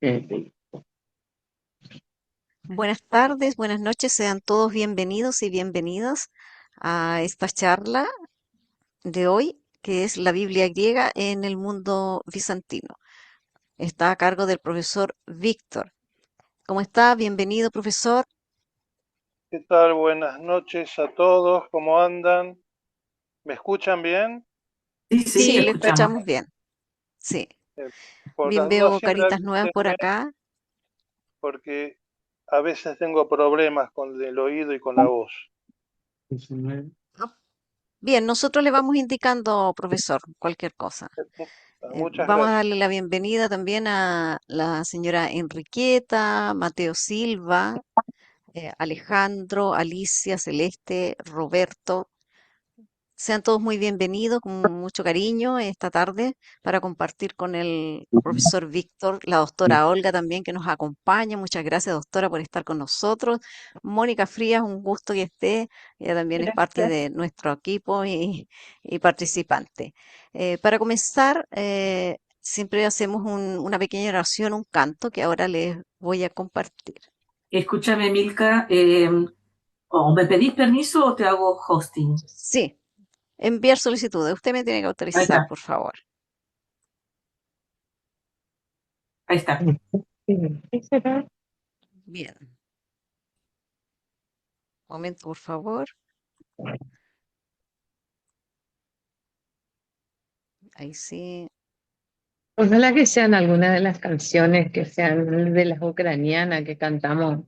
Sí. Buenas tardes, buenas noches, sean todos bienvenidos y bienvenidas a esta charla de hoy, que es la Biblia griega en el mundo bizantino. Está a cargo del profesor Víctor. ¿Cómo está? Bienvenido, profesor. ¿Qué tal? Buenas noches a todos, ¿cómo andan? ¿Me escuchan bien? Sí, sí, Sí, le escuchamos. escuchamos bien. Sí. Por Bien, las dudas veo siempre caritas nuevas por avísenme acá. porque a veces tengo problemas con el oído y con la voz. Ah, Bien, nosotros le vamos indicando, profesor, cualquier cosa. Muchas Vamos a gracias. darle la bienvenida también a la señora Enriqueta, Mateo Silva, Alejandro, Alicia, Celeste, Roberto. Sean todos muy bienvenidos, con mucho cariño esta tarde para compartir con el profesor Víctor, la doctora Olga también que nos acompaña. Muchas gracias, doctora, por estar con nosotros. Mónica Frías, un gusto que esté. Ella también es parte Gracias. de nuestro equipo y participante. Para comenzar, siempre hacemos una pequeña oración, un canto que ahora les voy a compartir. Escúchame, Milka, o me pedís permiso o te hago hosting. Sí, enviar solicitudes. Usted me tiene que Ahí autorizar, está, por favor. ahí está. Bien. Momento, por favor. Ahí sí. Ojalá que sean algunas de las canciones que sean de las ucranianas que cantamos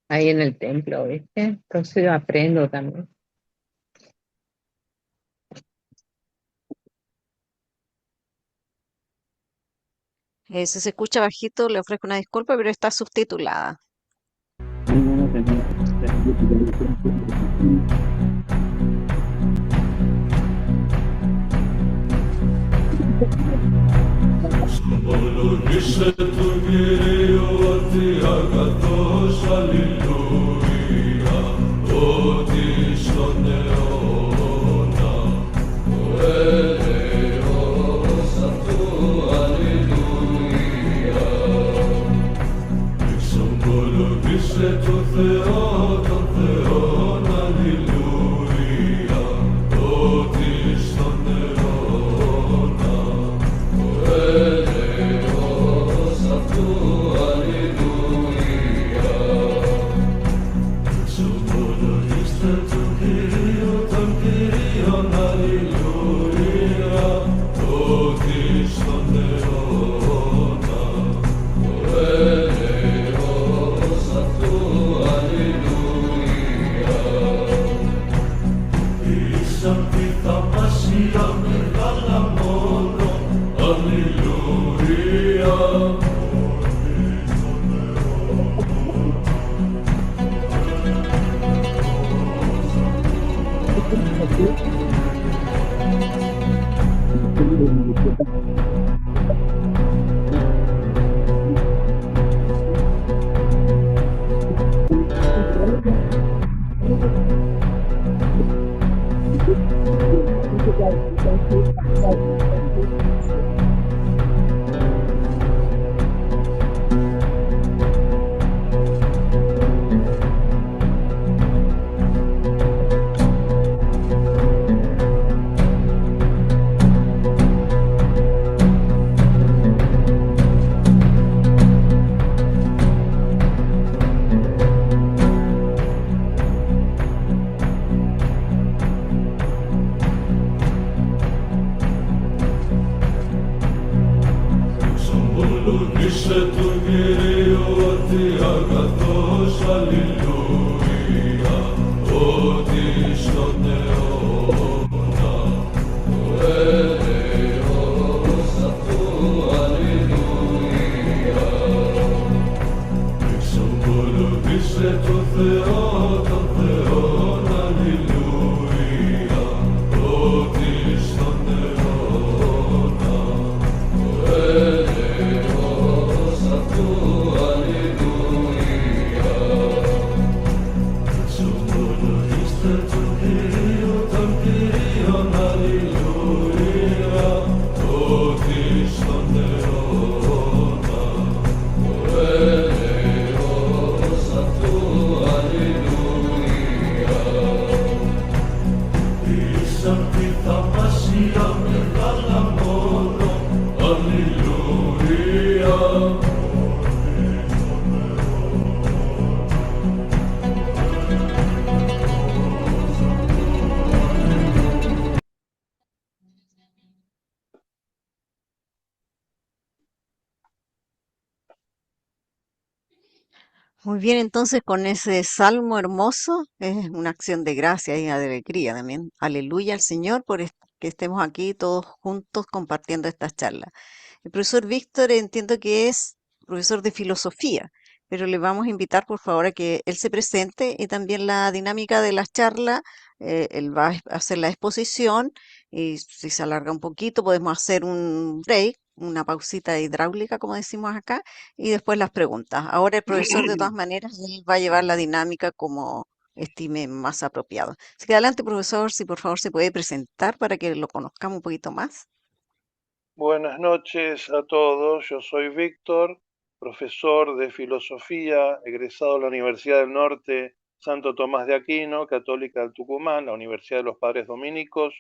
ahí en el templo, ¿viste? Entonces yo aprendo también. Si se escucha bajito, le ofrezco una disculpa, pero está subtitulada. Ομολογήσε του Κυρίου ότι αγαθός αλληλούια, ότι στον αιώνα ο έλεος αυτού αλληλούια. Εξομολογήσε το Θεό, τον Θεόν αλληλούια, ότι στον αιώνα ο έλεος αυτού αλληλούια. Εξομολογήστε τον Κύριο, τον Κύριον αλληλούια, ότι στον αιώνα ο έλεος αυτού αλληλούια. Ήσαν τη θαυμασία μεγάλα μόνο, αλληλούια. Εξομολογήσε του Κυρίου ότι αγαθός αλληλούια, ότι στον αιώνα ο έλεος αυτού αλληλούια. Εξομολογήσε το Θεό, τον Θεόν αλληλούια, ότι στον αιώνα ο έλεος αυτού αλληλούια. Εξομολογήστε τον Κύριο, τον Κύριον αλληλούια, ότι στον αιώνα ο Muy bien, entonces con ese salmo hermoso es una acción de gracia y de alegría también. Aleluya al Señor por que estemos aquí todos juntos compartiendo esta charla. El profesor Víctor entiendo que es profesor de filosofía, pero le vamos a invitar por favor a que él se presente y también la dinámica de la charla. Él va a hacer la exposición y si se alarga un poquito podemos hacer un break, una pausita hidráulica como decimos acá y después las preguntas. Ahora el profesor de todas maneras él va a llevar la dinámica como estime más apropiado. Así que adelante profesor, si por favor se puede presentar para que lo conozcamos un poquito más. Buenas noches a todos, yo soy Víctor, profesor de filosofía, egresado de la Universidad del Norte Santo Tomás de Aquino, Católica del Tucumán, la Universidad de los Padres Dominicos.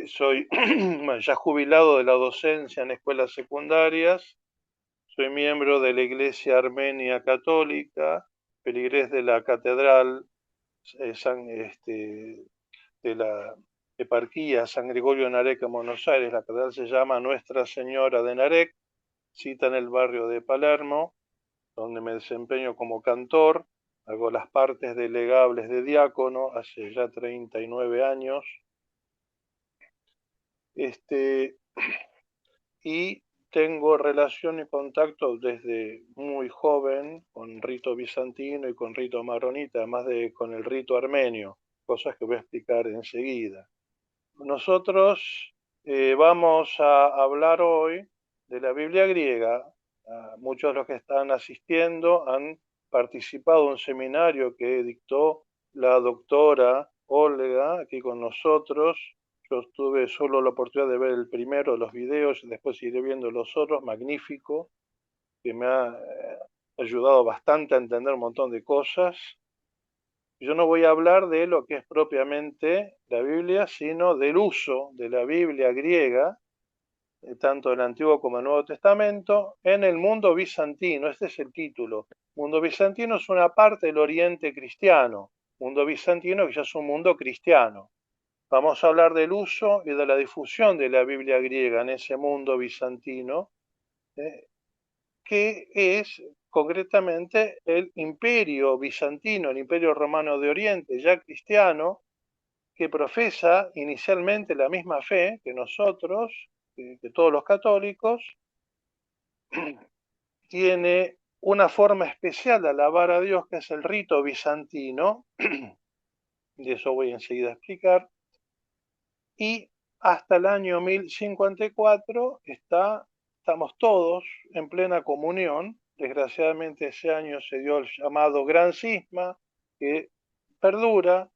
Soy bueno, ya jubilado de la docencia en escuelas secundarias, soy miembro de la Iglesia Armenia Católica, feligrés de la Catedral de la eparquía San Gregorio de Narek en Buenos Aires. La catedral se llama Nuestra Señora de Narek, cita en el barrio de Palermo, donde me desempeño como cantor. Hago las partes delegables de diácono hace ya 39 años. Y tengo relación y contacto desde muy joven con rito bizantino y con rito maronita, además de con el rito armenio, cosas que voy a explicar enseguida. Nosotros vamos a hablar hoy de la Biblia griega. Muchos de los que están asistiendo han participado en un seminario que dictó la doctora Olga aquí con nosotros. Yo tuve solo la oportunidad de ver el primero de los videos y después iré viendo los otros, magnífico, que me ha ayudado bastante a entender un montón de cosas. Yo no voy a hablar de lo que es propiamente la Biblia, sino del uso de la Biblia griega, tanto del Antiguo como del Nuevo Testamento, en el mundo bizantino. Este es el título. Mundo bizantino es una parte del Oriente cristiano. Mundo bizantino que ya es un mundo cristiano. Vamos a hablar del uso y de la difusión de la Biblia griega en ese mundo bizantino, que es concretamente el imperio bizantino, el imperio romano de Oriente, ya cristiano, que profesa inicialmente la misma fe que nosotros, que todos los católicos, tiene una forma especial de alabar a Dios, que es el rito bizantino, y eso voy enseguida a explicar, y hasta el año 1054 estamos todos en plena comunión. Desgraciadamente ese año se dio el llamado Gran Cisma, que perdura,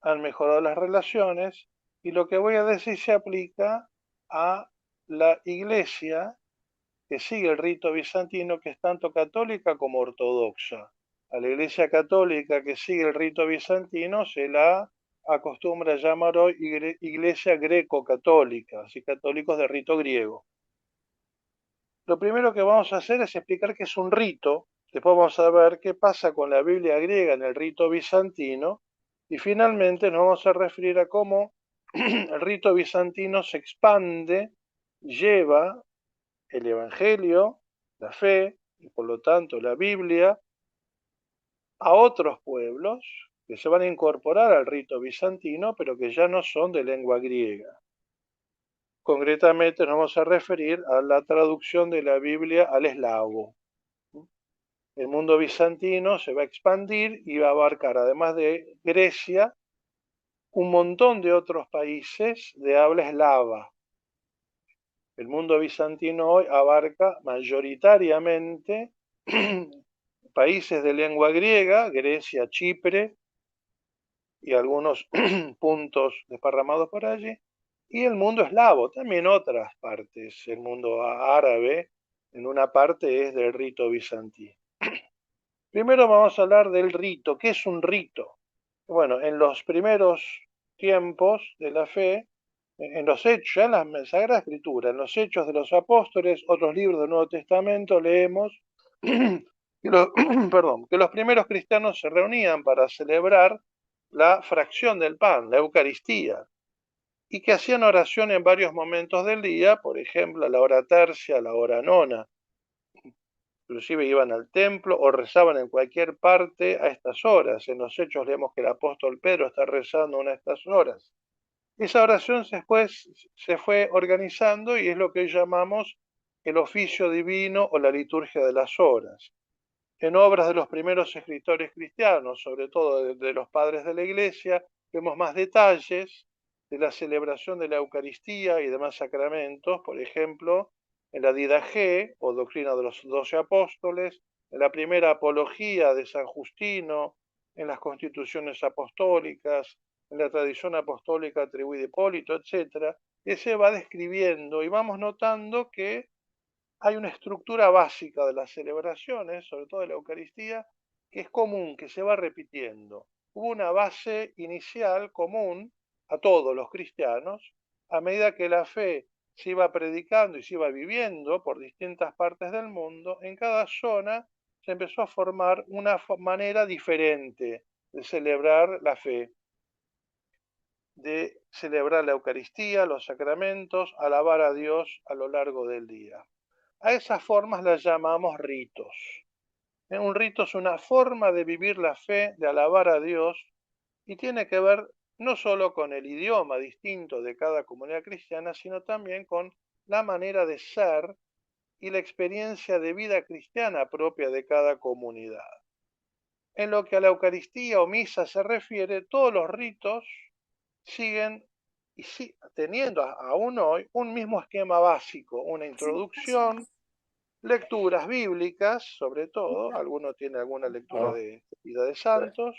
han mejorado las relaciones, y lo que voy a decir se aplica a la iglesia que sigue el rito bizantino, que es tanto católica como ortodoxa. A la iglesia católica que sigue el rito bizantino se la acostumbra a llamar hoy iglesia greco-católica, así católicos de rito griego. Lo primero que vamos a hacer es explicar qué es un rito, después vamos a ver qué pasa con la Biblia griega en el rito bizantino, y finalmente nos vamos a referir a cómo el rito bizantino se expande, lleva el Evangelio, la fe, y por lo tanto la Biblia, a otros pueblos que se van a incorporar al rito bizantino, pero que ya no son de lengua griega. Concretamente nos vamos a referir a la traducción de la Biblia al eslavo. El mundo bizantino se va a expandir y va a abarcar, además de Grecia, un montón de otros países de habla eslava. El mundo bizantino hoy abarca mayoritariamente países de lengua griega, Grecia, Chipre y algunos puntos desparramados por allí, y el mundo eslavo, también otras partes. El mundo árabe, en una parte, es del rito bizantino. Primero vamos a hablar del rito. ¿Qué es un rito? Bueno, en los primeros tiempos de la fe, en los hechos, ya en la Sagrada Escritura, en los Hechos de los Apóstoles, otros libros del Nuevo Testamento, leemos que los primeros cristianos se reunían para celebrar la fracción del pan, la Eucaristía, y que hacían oración en varios momentos del día, por ejemplo, a la hora tercia, a la hora nona. inclusive iban al templo o rezaban en cualquier parte a estas horas. En los Hechos leemos que el apóstol Pedro está rezando una de estas horas. Esa oración después se fue organizando y es lo que hoy llamamos el oficio divino o la liturgia de las horas. En obras de los primeros escritores cristianos, sobre todo de los padres de la Iglesia, vemos más detalles de la celebración de la Eucaristía y demás sacramentos, por ejemplo, en la Didaché o Doctrina de los 12 Apóstoles, en la primera Apología de San Justino, en las Constituciones Apostólicas, en la tradición apostólica atribuida a Hipólito, etc., que se va describiendo y vamos notando que hay una estructura básica de las celebraciones, sobre todo de la Eucaristía, que es común, que se va repitiendo. Hubo una base inicial común a todos los cristianos, a medida que la fe se iba predicando y se iba viviendo por distintas partes del mundo, en cada zona se empezó a formar una manera diferente de celebrar la fe, de celebrar la Eucaristía, los sacramentos, alabar a Dios a lo largo del día. A esas formas las llamamos ritos. Un rito es una forma de vivir la fe, de alabar a Dios, y tiene que ver no solo con el idioma distinto de cada comunidad cristiana, sino también con la manera de ser y la experiencia de vida cristiana propia de cada comunidad. En lo que a la Eucaristía o misa se refiere, todos los ritos siguen y teniendo aún hoy un mismo esquema básico, una introducción, lecturas bíblicas, sobre todo, alguno tiene alguna lectura de vida de santos,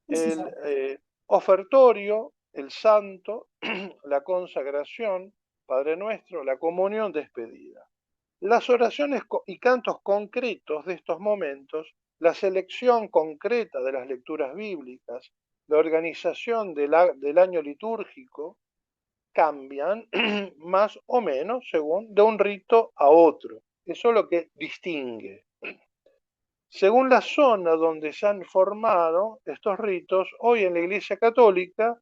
el ofertorio, el santo, la consagración, Padre Nuestro, la comunión, despedida. Las oraciones y cantos concretos de estos momentos, la selección concreta de las lecturas bíblicas, la organización del año litúrgico, cambian más o menos según de un rito a otro. Eso es lo que distingue. Según la zona donde se han formado estos ritos, hoy en la Iglesia Católica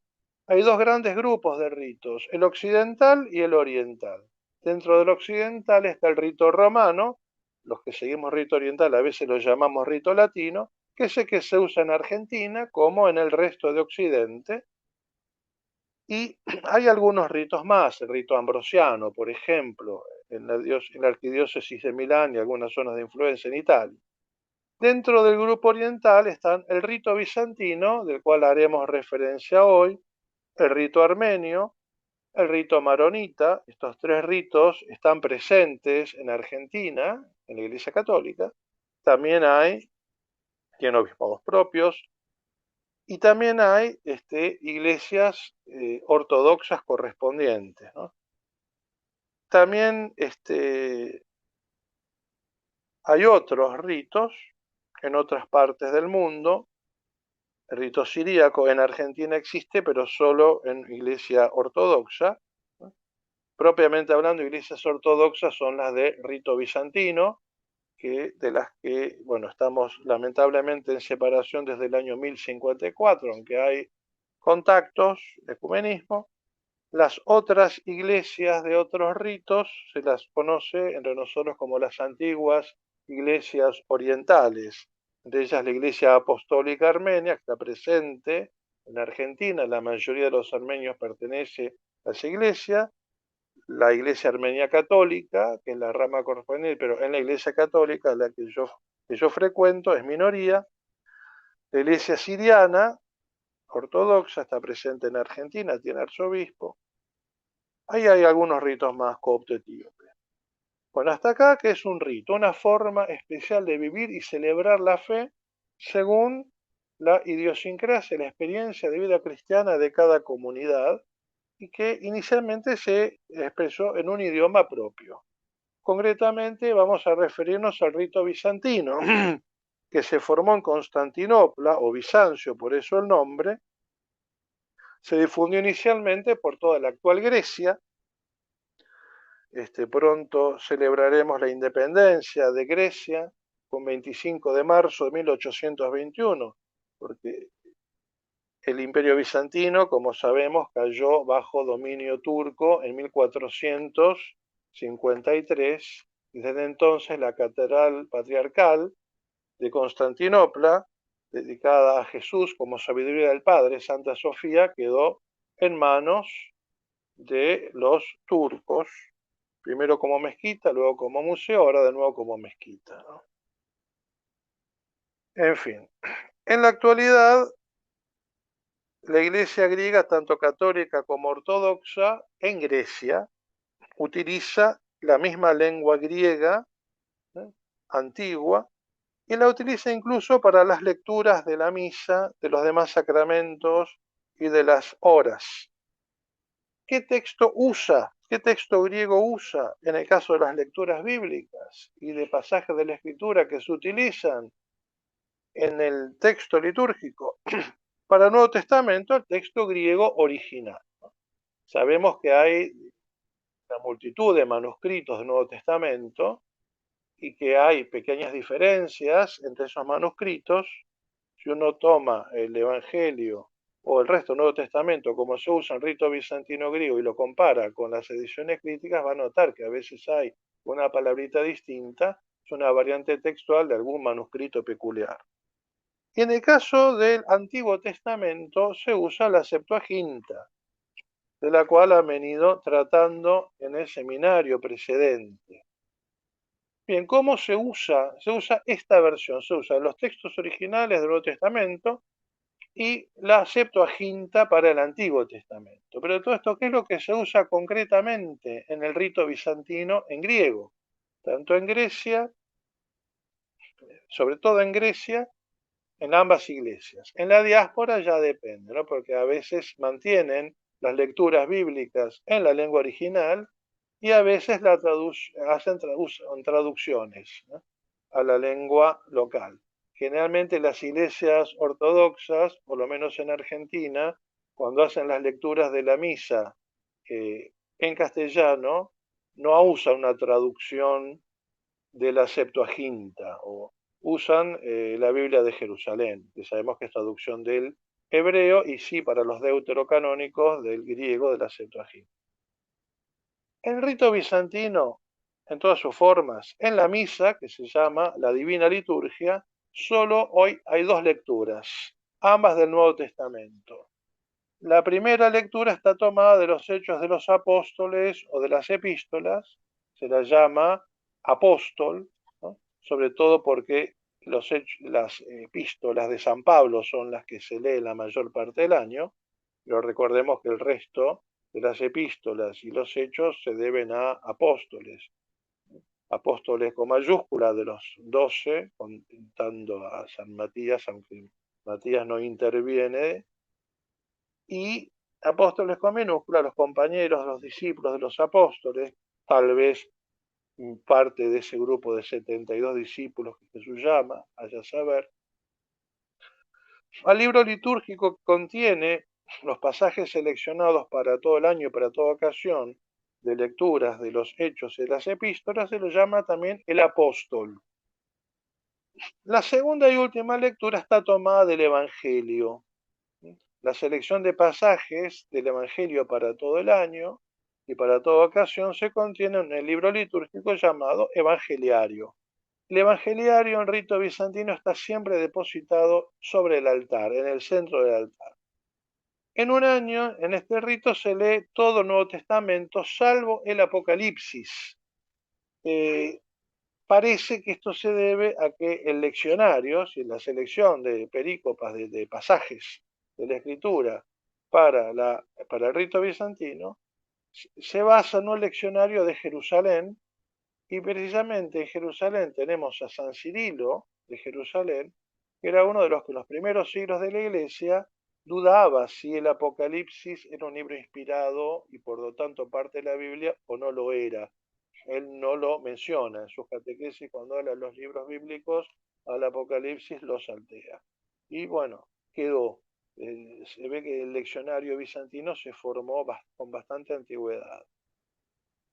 hay dos grandes grupos de ritos, el occidental y el oriental. Dentro del occidental está el rito romano, los que seguimos rito oriental a veces lo llamamos rito latino, que es el que se usa en Argentina como en el resto de Occidente. Y hay algunos ritos más, el rito ambrosiano, por ejemplo, en la arquidiócesis de Milán y algunas zonas de influencia en Italia. Dentro del grupo oriental están el rito bizantino, del cual haremos referencia hoy, el rito armenio, el rito maronita. Estos tres ritos están presentes en Argentina, en la Iglesia Católica. También tienen obispados propios, y también hay iglesias ortodoxas correspondientes, ¿no? También hay otros ritos en otras partes del mundo. El rito siríaco en Argentina existe, pero solo en iglesia ortodoxa, ¿no? Propiamente hablando, iglesias ortodoxas son las de rito bizantino, de las que, bueno, estamos lamentablemente en separación desde el año 1054, aunque hay contactos de ecumenismo. Las otras iglesias de otros ritos se las conoce entre nosotros como las antiguas iglesias orientales. De ellas la Iglesia Apostólica Armenia, que está presente en Argentina, la mayoría de los armenios pertenece a esa iglesia. La Iglesia Armenia Católica, que es la rama correspondiente, pero en la Iglesia Católica, la que yo frecuento, es minoría. La Iglesia Siriana, ortodoxa, está presente en Argentina, tiene arzobispo. Ahí hay algunos ritos más copto-etíopes. Bueno, hasta acá, que es un rito, una forma especial de vivir y celebrar la fe según la idiosincrasia, la experiencia de vida cristiana de cada comunidad, y que inicialmente se expresó en un idioma propio. Concretamente vamos a referirnos al rito bizantino, que se formó en Constantinopla, o Bizancio, por eso el nombre. Se difundió inicialmente por toda la actual Grecia. Pronto celebraremos la independencia de Grecia con 25 de marzo de 1821, porque el Imperio Bizantino, como sabemos, cayó bajo dominio turco en 1453 Desde entonces la catedral patriarcal de Constantinopla, dedicada a Jesús como sabiduría del Padre, Santa Sofía, quedó en manos de los turcos, primero como mezquita, luego como museo, ahora de nuevo como mezquita, ¿no? En fin, en la actualidad la Iglesia griega, tanto católica como ortodoxa, en Grecia, utiliza la misma lengua griega, ¿eh?, antigua, y la utiliza incluso para las lecturas de la misa, de los demás sacramentos y de las horas. ¿Qué texto usa? ¿Qué texto griego usa en el caso de las lecturas bíblicas y de pasajes de la Escritura que se utilizan en el texto litúrgico? Para el Nuevo Testamento, el texto griego original. Sabemos que hay una multitud de manuscritos del Nuevo Testamento y que hay pequeñas diferencias entre esos manuscritos. Si uno toma el Evangelio o el resto del Nuevo Testamento como se usa en rito bizantino griego y lo compara con las ediciones críticas, va a notar que a veces hay una palabrita distinta, es una variante textual de algún manuscrito peculiar. Y en el caso del Antiguo Testamento se usa la Septuaginta, de la cual han venido tratando en el seminario precedente. Bien, ¿cómo se usa? Se usa esta versión, se usa los textos originales del Nuevo Testamento y la Septuaginta para el Antiguo Testamento. Pero todo esto, ¿qué es lo que se usa concretamente en el rito bizantino en griego? Tanto en Grecia, sobre todo en Grecia, en ambas iglesias. En la diáspora ya depende, ¿no? Porque a veces mantienen las lecturas bíblicas en la lengua original y a veces hacen traducciones, ¿no?, a la lengua local. Generalmente las iglesias ortodoxas, por lo menos en Argentina, cuando hacen las lecturas de la misa en castellano, no usan una traducción de la Septuaginta, o usan la Biblia de Jerusalén, que sabemos que es traducción del hebreo, y sí para los deuterocanónicos del griego de la Septuaginta. El rito bizantino, en todas sus formas, en la misa, que se llama la Divina Liturgia, solo hoy hay dos lecturas, ambas del Nuevo Testamento. La primera lectura está tomada de los Hechos de los Apóstoles o de las epístolas, se la llama apóstol, ¿no?, sobre todo porque las epístolas de San Pablo son las que se leen la mayor parte del año, pero recordemos que el resto de las epístolas y los hechos se deben a apóstoles. Apóstoles con mayúscula de los 12, contando a San Matías, aunque Matías no interviene, y apóstoles con minúscula, los compañeros, los discípulos de los apóstoles, tal vez parte de ese grupo de 72 discípulos que Jesús llama, allá saber. Al libro litúrgico que contiene los pasajes seleccionados para todo el año y para toda ocasión de lecturas de los hechos y las epístolas se lo llama también el apóstol. La segunda y última lectura está tomada del Evangelio. La selección de pasajes del Evangelio para todo el año y para toda ocasión se contiene en el libro litúrgico llamado Evangeliario. El Evangeliario en rito bizantino está siempre depositado sobre el altar, en el centro del altar. En un año, en este rito se lee todo el Nuevo Testamento, salvo el Apocalipsis. Parece que esto se debe a que el leccionario, si la selección de perícopas, de pasajes de la Escritura para el rito bizantino, se basa en un leccionario de Jerusalén, y precisamente en Jerusalén tenemos a San Cirilo de Jerusalén, que era uno de los que en los primeros siglos de la Iglesia dudaba si el Apocalipsis era un libro inspirado y por lo tanto parte de la Biblia o no lo era. Él no lo menciona en sus catequesis cuando habla de los libros bíblicos, al Apocalipsis lo saltea. Y bueno, quedó. Se ve que el leccionario bizantino se formó con bastante antigüedad.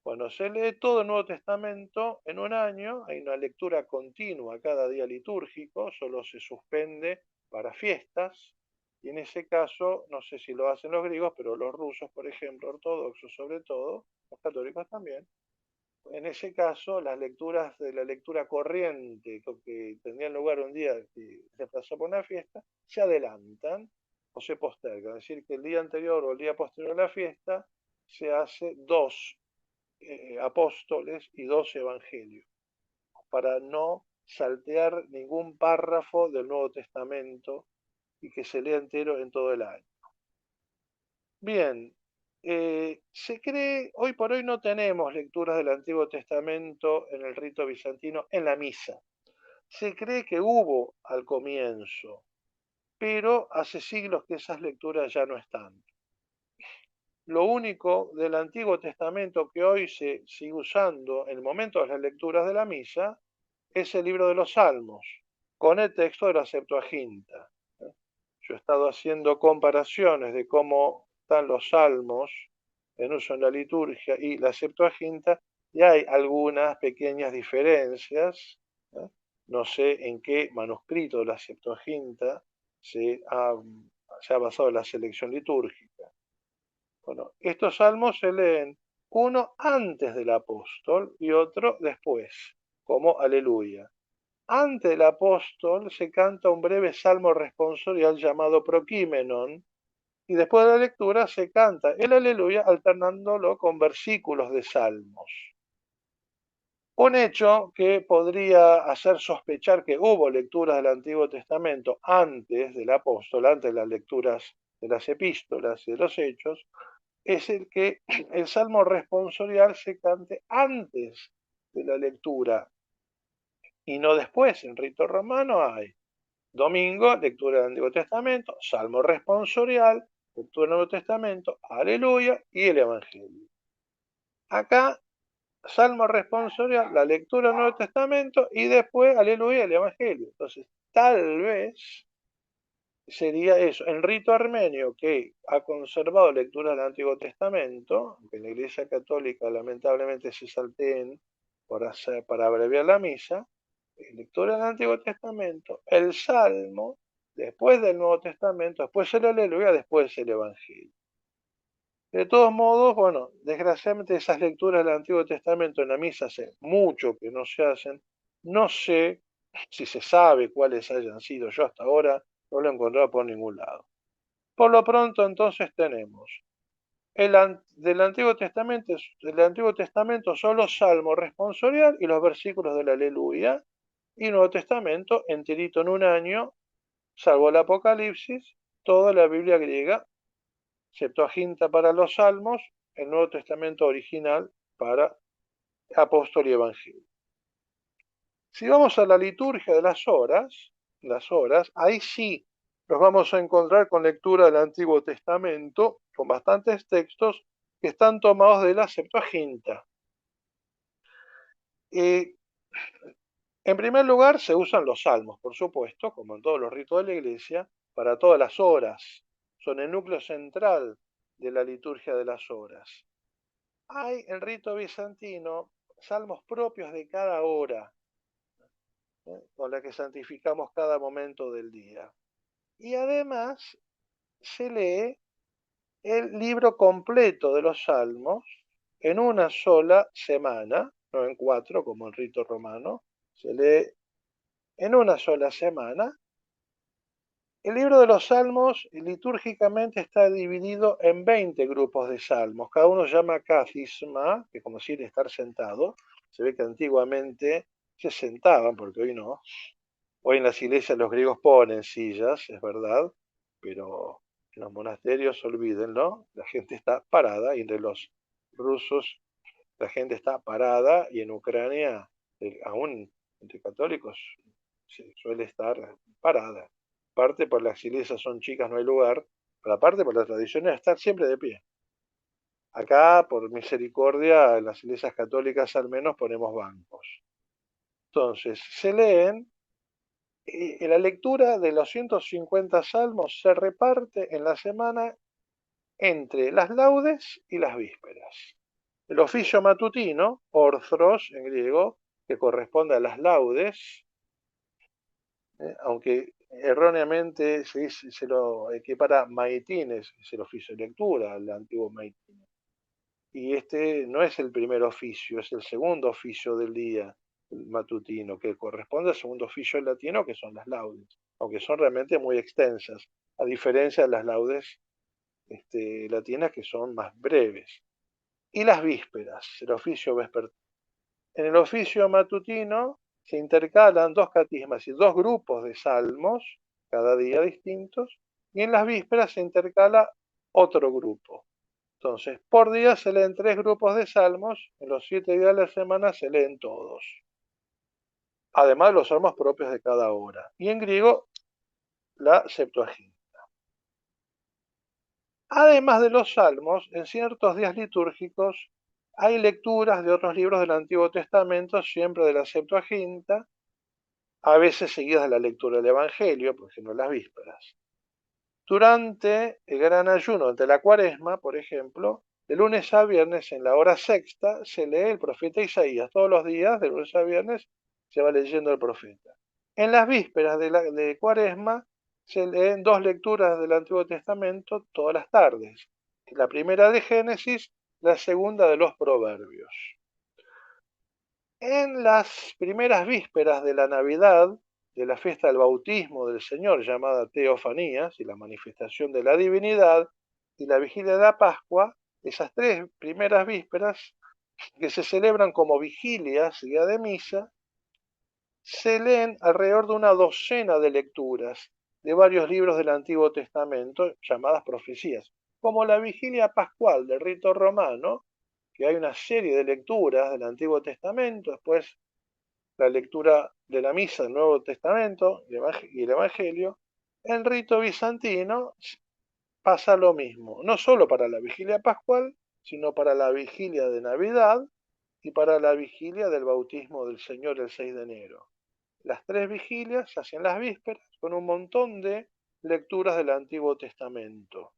Bueno, se lee todo el Nuevo Testamento en un año, hay una lectura continua cada día litúrgico, solo se suspende para fiestas, y en ese caso, no sé si lo hacen los griegos, pero los rusos, por ejemplo, ortodoxos sobre todo, los católicos también, En ese caso, las lecturas de la lectura corriente que tendrían lugar un día que se pasó por una fiesta, se adelantan o se postergan. Es decir, que el día anterior o el día posterior a la fiesta se hace 2 apóstoles y 2 evangelios, para no saltear ningún párrafo del Nuevo Testamento y que se lea entero en todo el año. Bien, se cree, hoy por hoy no tenemos lecturas del Antiguo Testamento en el rito bizantino en la misa. Se cree que hubo al comienzo, pero hace siglos que esas lecturas ya no están. Lo único del Antiguo Testamento que hoy se sigue usando en el momento de las lecturas de la misa es el libro de los Salmos, con el texto de la Septuaginta. Yo he estado haciendo comparaciones de cómo están los salmos en uso en la liturgia y la Septuaginta, y hay algunas pequeñas diferencias. No sé en qué manuscrito de la Septuaginta se ha basado la selección litúrgica. Bueno, estos salmos se leen uno antes del apóstol y otro después, como Aleluya. Antes del apóstol se canta un breve salmo responsorial llamado Proquímenon, y después de la lectura se canta el Aleluya alternándolo con versículos de salmos. Un hecho que podría hacer sospechar que hubo lecturas del Antiguo Testamento antes del apóstol, antes de las lecturas de las epístolas y de los hechos, es el que el salmo responsorial se cante antes de la lectura y no después. En rito romano hay domingo, lectura del Antiguo Testamento, salmo responsorial, lectura del Nuevo Testamento, aleluya y el Evangelio. Acá, salmo responsorial, la lectura del Nuevo Testamento y después aleluya y el Evangelio. Entonces, tal vez sería eso. En rito armenio, que ha conservado lectura del Antiguo Testamento, aunque en la Iglesia Católica lamentablemente se salteen para abreviar la misa, lectura del Antiguo Testamento, el Salmo, después del Nuevo Testamento, después el Aleluya, después el Evangelio. De todos modos, bueno, desgraciadamente esas lecturas del Antiguo Testamento en la misa hace mucho que no se hacen. No sé si se sabe cuáles hayan sido. Yo hasta ahora no lo he encontrado por ningún lado. Por lo pronto, entonces tenemos del Antiguo Testamento solo Salmo responsorial y los versículos del Aleluya, y Nuevo Testamento enterito en un año, salvo el Apocalipsis, toda la Biblia griega, Septuaginta para los Salmos, el Nuevo Testamento original para Apóstol y Evangelio. Si vamos a la liturgia de las horas, ahí sí nos vamos a encontrar con lectura del Antiguo Testamento, con bastantes textos que están tomados de la Septuaginta. En primer lugar, se usan los salmos, por supuesto, como en todos los ritos de la Iglesia, para todas las horas. Son el núcleo central de la liturgia de las horas. Hay en rito bizantino salmos propios de cada hora, con la que santificamos cada momento del día. Y además se lee el libro completo de los salmos en una sola semana, no en 4 como el rito romano, se lee en una sola semana. El libro de los salmos litúrgicamente está dividido en 20 grupos de salmos, cada uno se llama cacisma, que como decir estar sentado. Se ve que antiguamente se sentaban, porque hoy no. Hoy en las iglesias los griegos ponen sillas, es verdad, pero en los monasterios, olvídenlo, la gente está parada, y entre los rusos la gente está parada, y en Ucrania, aún entre católicos, se suele estar parada. Parte por las iglesias son chicas, no hay lugar, pero aparte por la tradición es estar siempre de pie. Acá, por misericordia, en las iglesias católicas al menos ponemos bancos. Entonces, se leen. La lectura de los 150 salmos se reparte en la semana entre las laudes y las vísperas. El oficio matutino, orthros en griego, que corresponde a las laudes, aunque erróneamente se lo equipara maitines, es el oficio de lectura, el antiguo maitine. y este no es el primer oficio, es el segundo oficio del día matutino, que corresponde al segundo oficio latino, que son las laudes, aunque son realmente muy extensas, a diferencia de las laudes latinas, que son más breves. Y las vísperas, el oficio vespertino. En el oficio matutino se intercalan dos catismas y dos grupos de salmos, cada día distintos, y en las vísperas se intercala otro grupo. Entonces, por día se leen 3 grupos de salmos, en los 7 días de la semana se leen todos, además de los salmos propios de cada hora. Y en griego, la Septuaginta. Además de los salmos, en ciertos días litúrgicos hay lecturas de otros libros del Antiguo Testamento, siempre de la Septuaginta, a veces seguidas de la lectura del Evangelio, por ejemplo, las vísperas. Durante el gran ayuno de la Cuaresma, por ejemplo, de lunes a viernes en la hora sexta se lee el profeta Isaías. Todos los días, de lunes a viernes, se va leyendo el profeta. En las vísperas de Cuaresma se leen 2 lecturas del Antiguo Testamento todas las tardes. La primera de Génesis, la segunda de los Proverbios. En las primeras vísperas de la Navidad, de la fiesta del bautismo del Señor, llamada Teofanías, y la manifestación de la divinidad, y la vigilia de la Pascua, esas 3 primeras vísperas, que se celebran como vigilias, día de misa, se leen alrededor de una docena de lecturas de varios libros del Antiguo Testamento, llamadas profecías, como la vigilia pascual del rito romano, que hay una serie de lecturas del Antiguo Testamento, después la lectura de la misa del Nuevo Testamento y el Evangelio. En rito bizantino pasa lo mismo, no solo para la vigilia pascual, sino para la vigilia de Navidad y para la vigilia del bautismo del Señor el 6 de enero. Las 3 vigilias se hacen las vísperas con un montón de lecturas del Antiguo Testamento.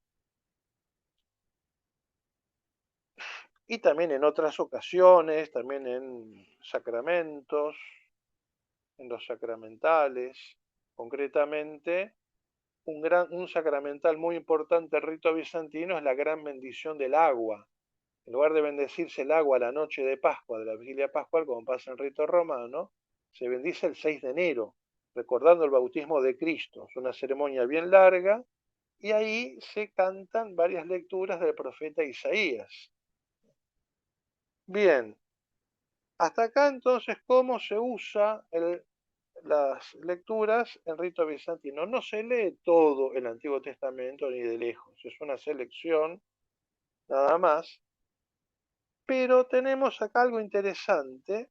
Y también en otras ocasiones, también en sacramentos, en los sacramentales, concretamente un sacramental muy importante del rito bizantino es la gran bendición del agua. En lugar de bendecirse el agua a la noche de Pascua, de la vigilia pascual, como pasa en el rito romano, se bendice el 6 de enero, recordando el bautismo de Cristo. Es una ceremonia bien larga y ahí se cantan varias lecturas del profeta Isaías. Bien, hasta acá entonces cómo se usa las lecturas en rito bizantino. No se lee todo el Antiguo Testamento ni de lejos, es una selección nada más, pero tenemos acá algo interesante,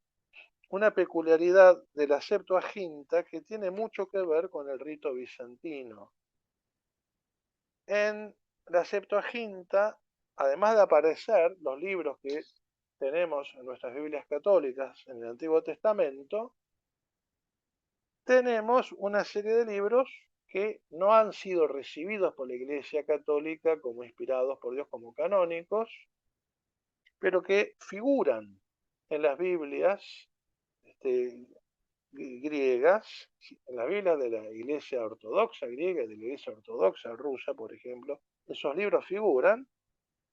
una peculiaridad de la Septuaginta que tiene mucho que ver con el rito bizantino. En la Septuaginta, además de aparecer los libros que tenemos en nuestras Biblias católicas en el Antiguo Testamento, tenemos una serie de libros que no han sido recibidos por la Iglesia Católica como inspirados por Dios, como canónicos, pero que figuran en las Biblias griegas, en las Biblias de la Iglesia Ortodoxa griega y de la Iglesia Ortodoxa rusa, por ejemplo. Esos libros figuran,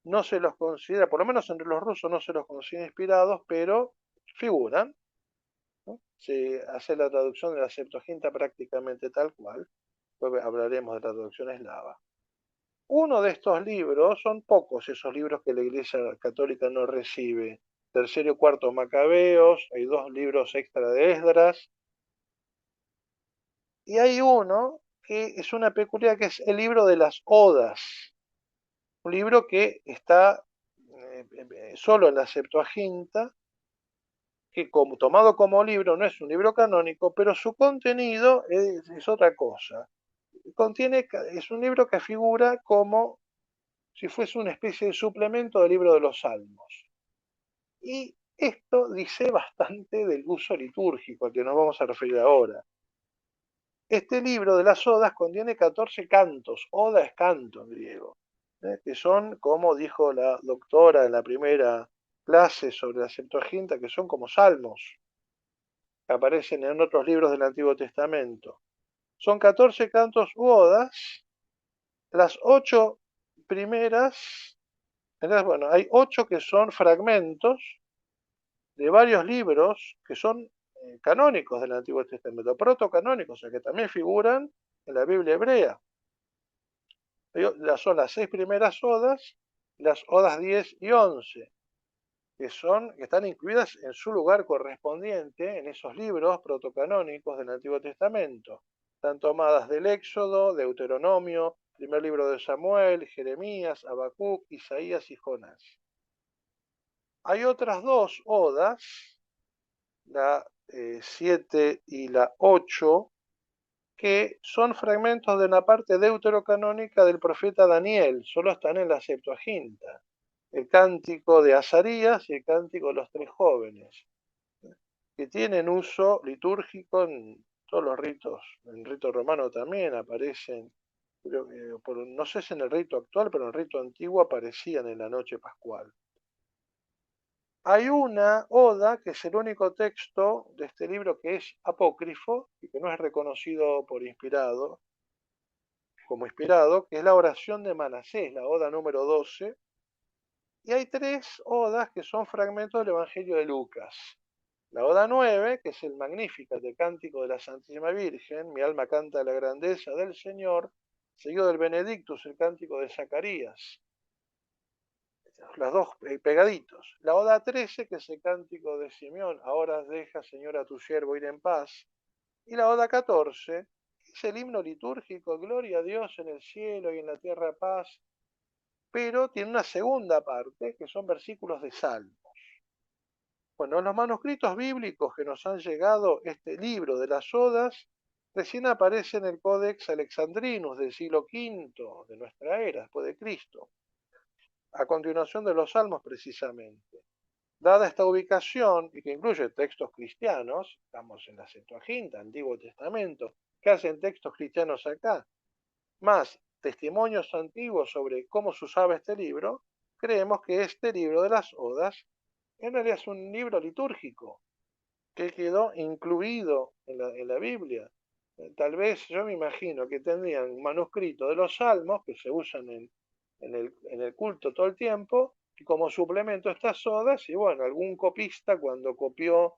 no se los considera, por lo menos entre los rusos no se los considera inspirados, pero figuran. Se hace la traducción de la Septuaginta prácticamente tal cual. Después hablaremos de la traducción eslava. Uno de estos libros, son pocos esos libros que la Iglesia Católica no recibe. Tercero y cuarto Macabeos, hay 2 libros extra de Esdras. Y hay uno que es una peculiaridad, que es el libro de las Odas. Un libro que está solo en la Septuaginta, que tomado como libro no es un libro canónico, pero su contenido es otra cosa. Es un libro que figura como si fuese una especie de suplemento del libro de los Salmos. Y esto dice bastante del uso litúrgico al que nos vamos a referir ahora. Este libro de las Odas contiene 14 cantos, oda es canto en griego, que son, como dijo la doctora en la primera clase sobre la Septuaginta, que son como salmos, que aparecen en otros libros del Antiguo Testamento. Son 14 cantos u odas, las 8 primeras Entonces, bueno, hay 8 que son fragmentos de varios libros que son canónicos del Antiguo Testamento, protocanónicos, o sea, que también figuran en la Biblia hebrea. Son las 6 primeras odas, las odas 10 y 11, que están incluidas en su lugar correspondiente en esos libros protocanónicos del Antiguo Testamento. Están tomadas del Éxodo, Deuteronomio, primer libro de Samuel, Jeremías, Habacuc, Isaías y Jonás. Hay otras 2 odas, la 7 y la 8, que son fragmentos de una parte deuterocanónica del profeta Daniel, solo están en la Septuaginta. El cántico de Azarías y el cántico de los 3 jóvenes, que tienen uso litúrgico en todos los ritos. En el rito romano también aparecen, creo que, no sé si en el rito actual, pero en el rito antiguo aparecían en la noche pascual. Hay una oda, que es el único texto de este libro que es apócrifo y que no es reconocido como inspirado, que es la oración de Manasés, la oda número 12. Y hay 3 odas que son fragmentos del Evangelio de Lucas. La oda 9, que es el Magnificat, el cántico de la Santísima Virgen, mi alma canta la grandeza del Señor, seguido del Benedictus, el cántico de Zacarías. Las 2 pegaditos. La oda 13, que es el cántico de Simeón, ahora deja, Señor, a tu siervo ir en paz. Y la oda 14, es el himno litúrgico, gloria a Dios en el cielo y en la tierra paz, pero tiene una segunda parte, que son versículos de salmos. Bueno, en los manuscritos bíblicos que nos han llegado, este libro de las odas recién aparece en el Codex Alexandrinus del siglo V de nuestra era, después de Cristo, a continuación de los salmos precisamente. Dada esta ubicación, y que incluye textos cristianos, estamos en la Septuaginta, Antiguo Testamento, ¿qué hacen textos cristianos acá? Más testimonios antiguos sobre cómo se usaba este libro, creemos que este libro de las odas en realidad es un libro litúrgico que quedó incluido en la Biblia. Tal vez yo me imagino que tendrían manuscrito de los salmos que se usan en el culto todo el tiempo, y como suplemento a estas odas, y bueno, algún copista cuando copió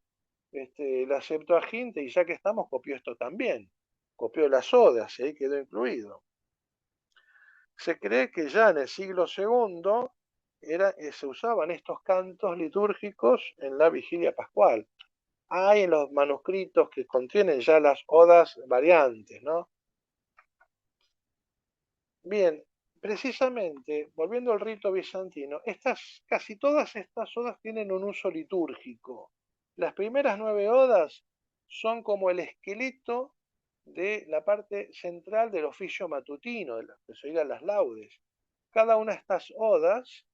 la Septuaginta, y ya que estamos, copió esto también, copió las odas, y ahí quedó incluido. Se cree que ya en el siglo II se usaban estos cantos litúrgicos en la vigilia pascual. Hay en los manuscritos que contienen ya las odas variantes, ¿no? Bien, precisamente, volviendo al rito bizantino, casi todas estas odas tienen un uso litúrgico. Las primeras 9 odas son como el esqueleto de la parte central del oficio matutino, de lo que se digan las laudes. Cada una de estas odas,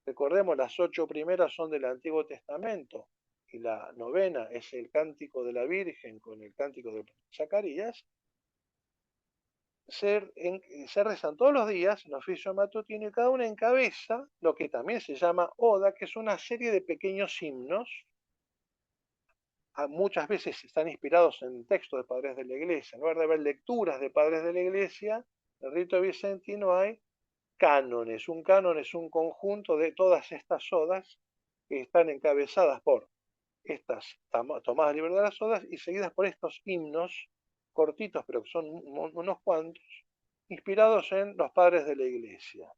recordemos, las 8 primeras son del Antiguo Testamento y la 9ª es el cántico de la Virgen con el cántico de Zacarías, se rezan todos los días en oficio matutino, y cada una encabeza lo que también se llama oda, que es una serie de pequeños himnos. Muchas veces están inspirados en textos de padres de la Iglesia. En lugar de haber lecturas de padres de la Iglesia, en el rito bizantino hay cánones. Un canon es un conjunto de todas estas odas que están encabezadas por estas tomadas libres de las odas y seguidas por estos himnos cortitos, pero que son unos cuantos, inspirados en los padres de la Iglesia.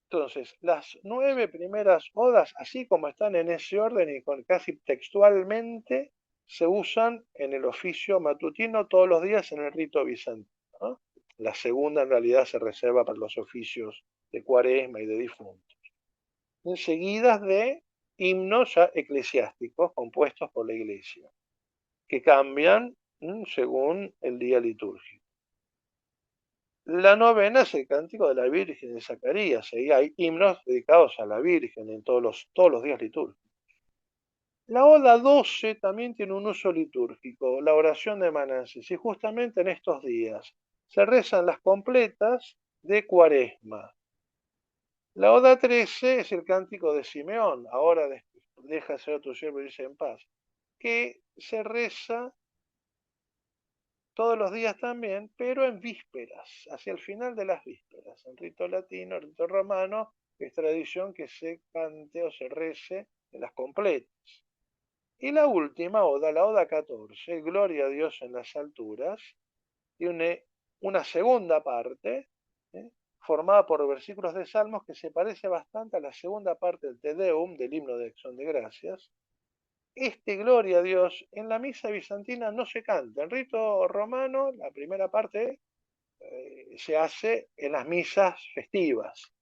Entonces, las 9 primeras odas, así como están en ese orden y casi textualmente, se usan en el oficio matutino todos los días en el rito bizantino, ¿no? La segunda en realidad se reserva para los oficios de Cuaresma y de difuntos. Seguidas de himnos ya eclesiásticos compuestos por la Iglesia, que cambian según el día litúrgico. La 9ª es el cántico de la Virgen de Zacarías, y hay himnos dedicados a la Virgen en todos los días litúrgicos. La oda 12 también tiene un uso litúrgico, la oración de Manasés, y justamente en estos días se rezan las completas de Cuaresma. La oda 13 es el cántico de Simeón, ahora deja ser tu siervo y irse en paz, que se reza todos los días también, pero en vísperas, hacia el final de las vísperas, en rito latino, en rito romano, es tradición que se cante o se rece en las completas. Y la última oda, la oda 14, Gloria a Dios en las alturas, tiene una segunda parte, ¿eh? formada por versículos de salmos que se parece bastante a la segunda parte del Te Deum, del himno de acción de gracias. Gloria a Dios en la misa bizantina no se canta. En rito romano, la primera parte se hace en las misas festivas.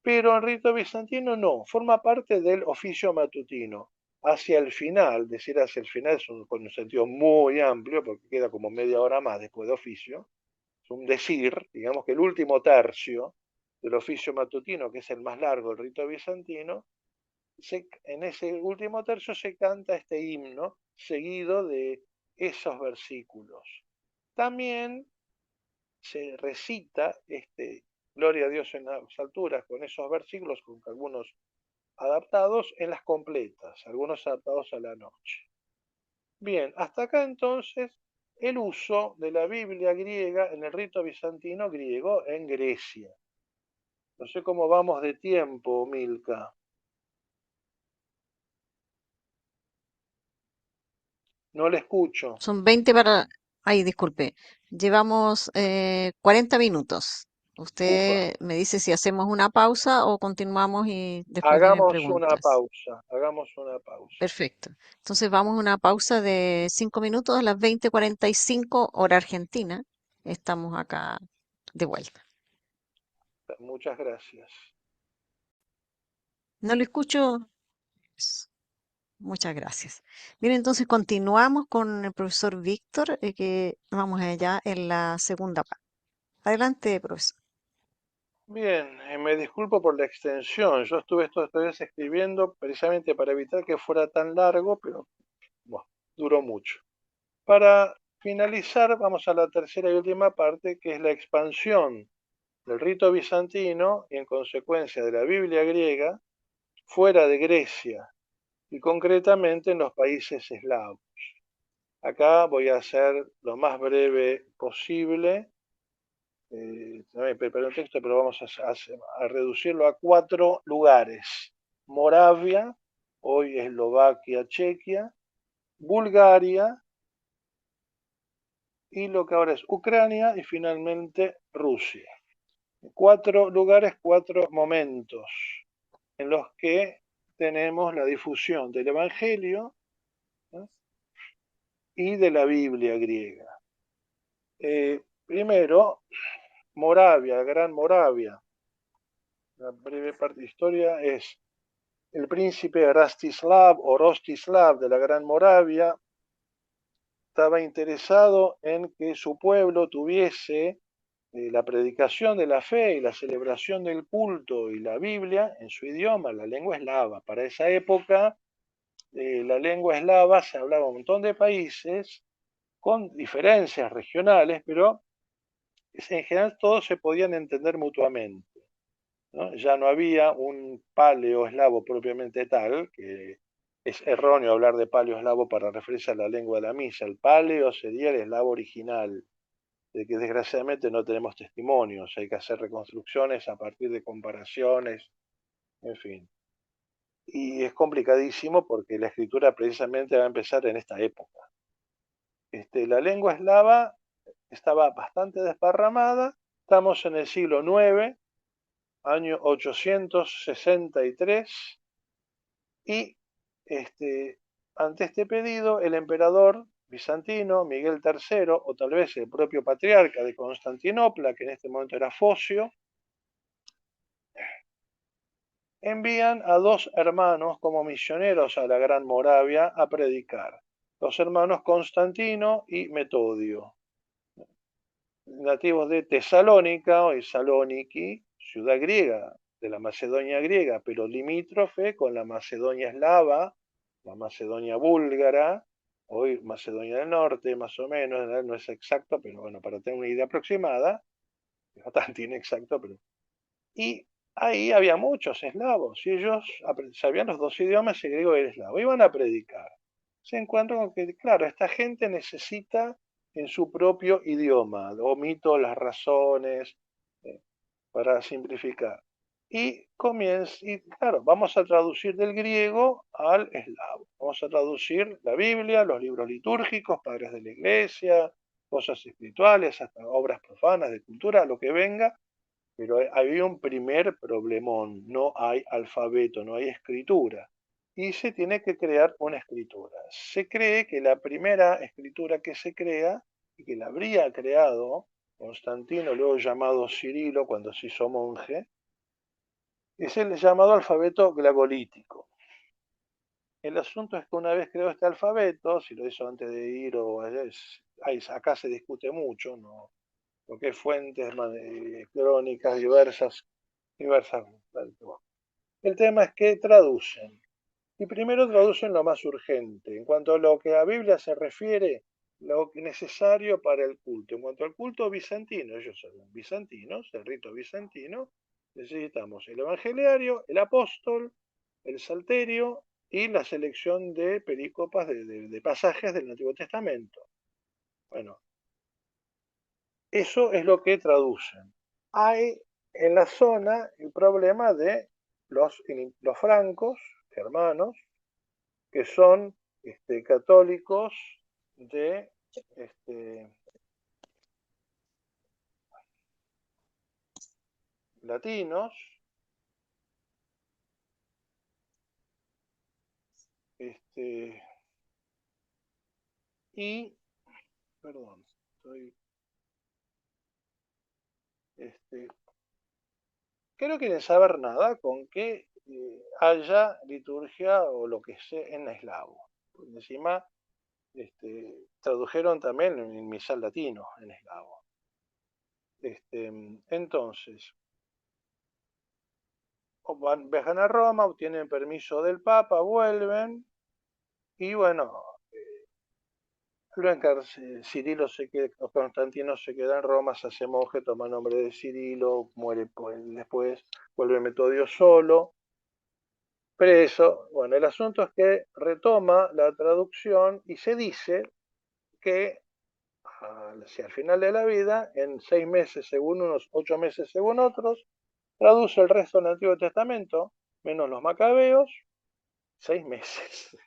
Pero en rito bizantino no, forma parte del oficio matutino. Hacia el final, decir hacia el final es con un sentido muy amplio, porque queda como media hora más después de oficio. Es un decir, digamos que el último tercio del oficio matutino, que es el más largo del rito bizantino, en ese último tercio se canta este himno seguido de esos versículos. También se recita Gloria a Dios en las alturas con esos versículos, con algunos adaptados en las completas, algunos adaptados a la noche. Bien, hasta acá entonces el uso de la Biblia griega en el rito bizantino griego en Grecia. No sé cómo vamos de tiempo, Milka. No le escucho. Son 20 para... Ay, disculpe. Llevamos 40 minutos. Ufa. Usted me dice si hacemos una pausa o continuamos y después vienen Hagamos una preguntas. pausa, hagamos una pausa. Perfecto. Entonces vamos a una pausa de 5 minutos a las 20:45 hora argentina. Estamos acá de vuelta. Muchas gracias. No lo escucho. Eso. Muchas gracias. Bien, entonces continuamos con el profesor Víctor, que vamos allá en la segunda parte. Adelante, profesor. Bien, me disculpo por la extensión. Yo estuve estos 3 días escribiendo precisamente para evitar que fuera tan largo, pero bueno, duró mucho. Para finalizar, vamos a la tercera y última parte, que es la expansión del rito bizantino y en consecuencia de la Biblia griega fuera de Grecia y concretamente en los países eslavos. Acá voy a ser lo más breve posible. También preparé un texto, pero vamos a reducirlo a 4 lugares. Moravia, hoy Eslovaquia, Chequia, Bulgaria y lo que ahora es Ucrania y finalmente Rusia. 4 lugares, 4 momentos en los que tenemos la difusión del Evangelio, ¿no? y de la Biblia griega. Primero, Moravia, la Gran Moravia. La breve parte de historia es el príncipe Rastislav o Rostislav de la Gran Moravia estaba interesado en que su pueblo tuviese la predicación de la fe y la celebración del culto y la Biblia en su idioma, la lengua eslava. Para esa época, la lengua eslava se hablaba en un montón de países con diferencias regionales, pero en general todos se podían entender mutuamente, ¿no? Ya no había un paleo-eslavo propiamente tal, que es erróneo hablar de paleo-eslavo para referirse a la lengua de la misa. El paleo sería el eslavo original, de que desgraciadamente no tenemos testimonios, hay que hacer reconstrucciones a partir de comparaciones, en fin. Y es complicadísimo porque la escritura precisamente va a empezar en esta época. La lengua eslava estaba bastante desparramada, estamos en el siglo IX, año 863, y ante este pedido el emperador bizantino Miguel III, o tal vez el propio patriarca de Constantinopla, que en este momento era Focio, envían a 2 hermanos como misioneros a la Gran Moravia a predicar, los hermanos Constantino y Metodio, nativos de Tesalónica, hoy Saloniki, ciudad griega, de la Macedonia griega, pero limítrofe con la Macedonia eslava, la Macedonia búlgara, hoy Macedonia del Norte, más o menos, no es exacto, pero bueno, para tener una idea aproximada, es bastante inexacto, pero... Y ahí había muchos eslavos, y ellos sabían los 2 idiomas, el griego y el eslavo, iban a predicar. Se encuentran con que, claro, esta gente necesita en su propio idioma. Omito las razones para simplificar. Y claro, vamos a traducir del griego al eslavo. Vamos a traducir la Biblia, los libros litúrgicos, padres de la iglesia, cosas espirituales, hasta obras profanas de cultura, lo que venga. Pero había un primer problemón, no hay alfabeto, no hay escritura. Y se tiene que crear una escritura. Se cree que la primera escritura que se crea, y que la habría creado Constantino, luego llamado Cirilo, cuando se hizo monje, es el llamado alfabeto glagolítico. El asunto es que una vez creó este alfabeto, si lo hizo antes de ir o acá se discute mucho, ¿no? Porque hay fuentes crónicas diversas. El tema es que traducen. Y primero traducen lo más urgente. En cuanto a lo que a Biblia se refiere, lo necesario para el culto. En cuanto al culto bizantino, ellos son bizantinos, el rito bizantino, necesitamos el evangeliario, el apóstol, el salterio y la selección de perícopas, de pasajes del Antiguo Testamento. Bueno, eso es lo que traducen. Hay en la zona el problema de los francos, germanos, que son católicos de latinos, y, perdón, que no quieren saber nada con que haya liturgia o lo que sea en eslavo. Por encima tradujeron también en misal latino en eslavo. Entonces, viajan a Roma, obtienen permiso del Papa, vuelven, y bueno, Cirilo Constantino se queda en Roma, se hace monje, toma el nombre de Cirilo, muere después, vuelve Metodio solo, preso. Bueno, el asunto es que retoma la traducción y se dice que hacia el final de la vida, en 6 meses según unos, 8 meses según otros, traduce el resto del Antiguo Testamento, menos los macabeos, 6 meses,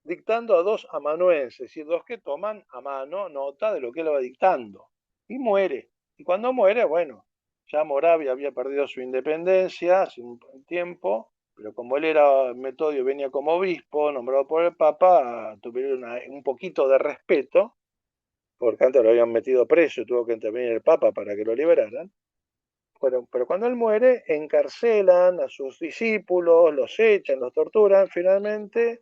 dictando a 2 amanuenses, es decir, 2 que toman a mano nota de lo que él va dictando, y muere. Y cuando muere, bueno, ya Moravia había perdido su independencia hace un tiempo, pero como él era Metodio, venía como obispo, nombrado por el Papa, tuvieron un poquito de respeto, porque antes lo habían metido preso y tuvo que intervenir el Papa para que lo liberaran. Pero cuando él muere, encarcelan a sus discípulos, los echan, los torturan, finalmente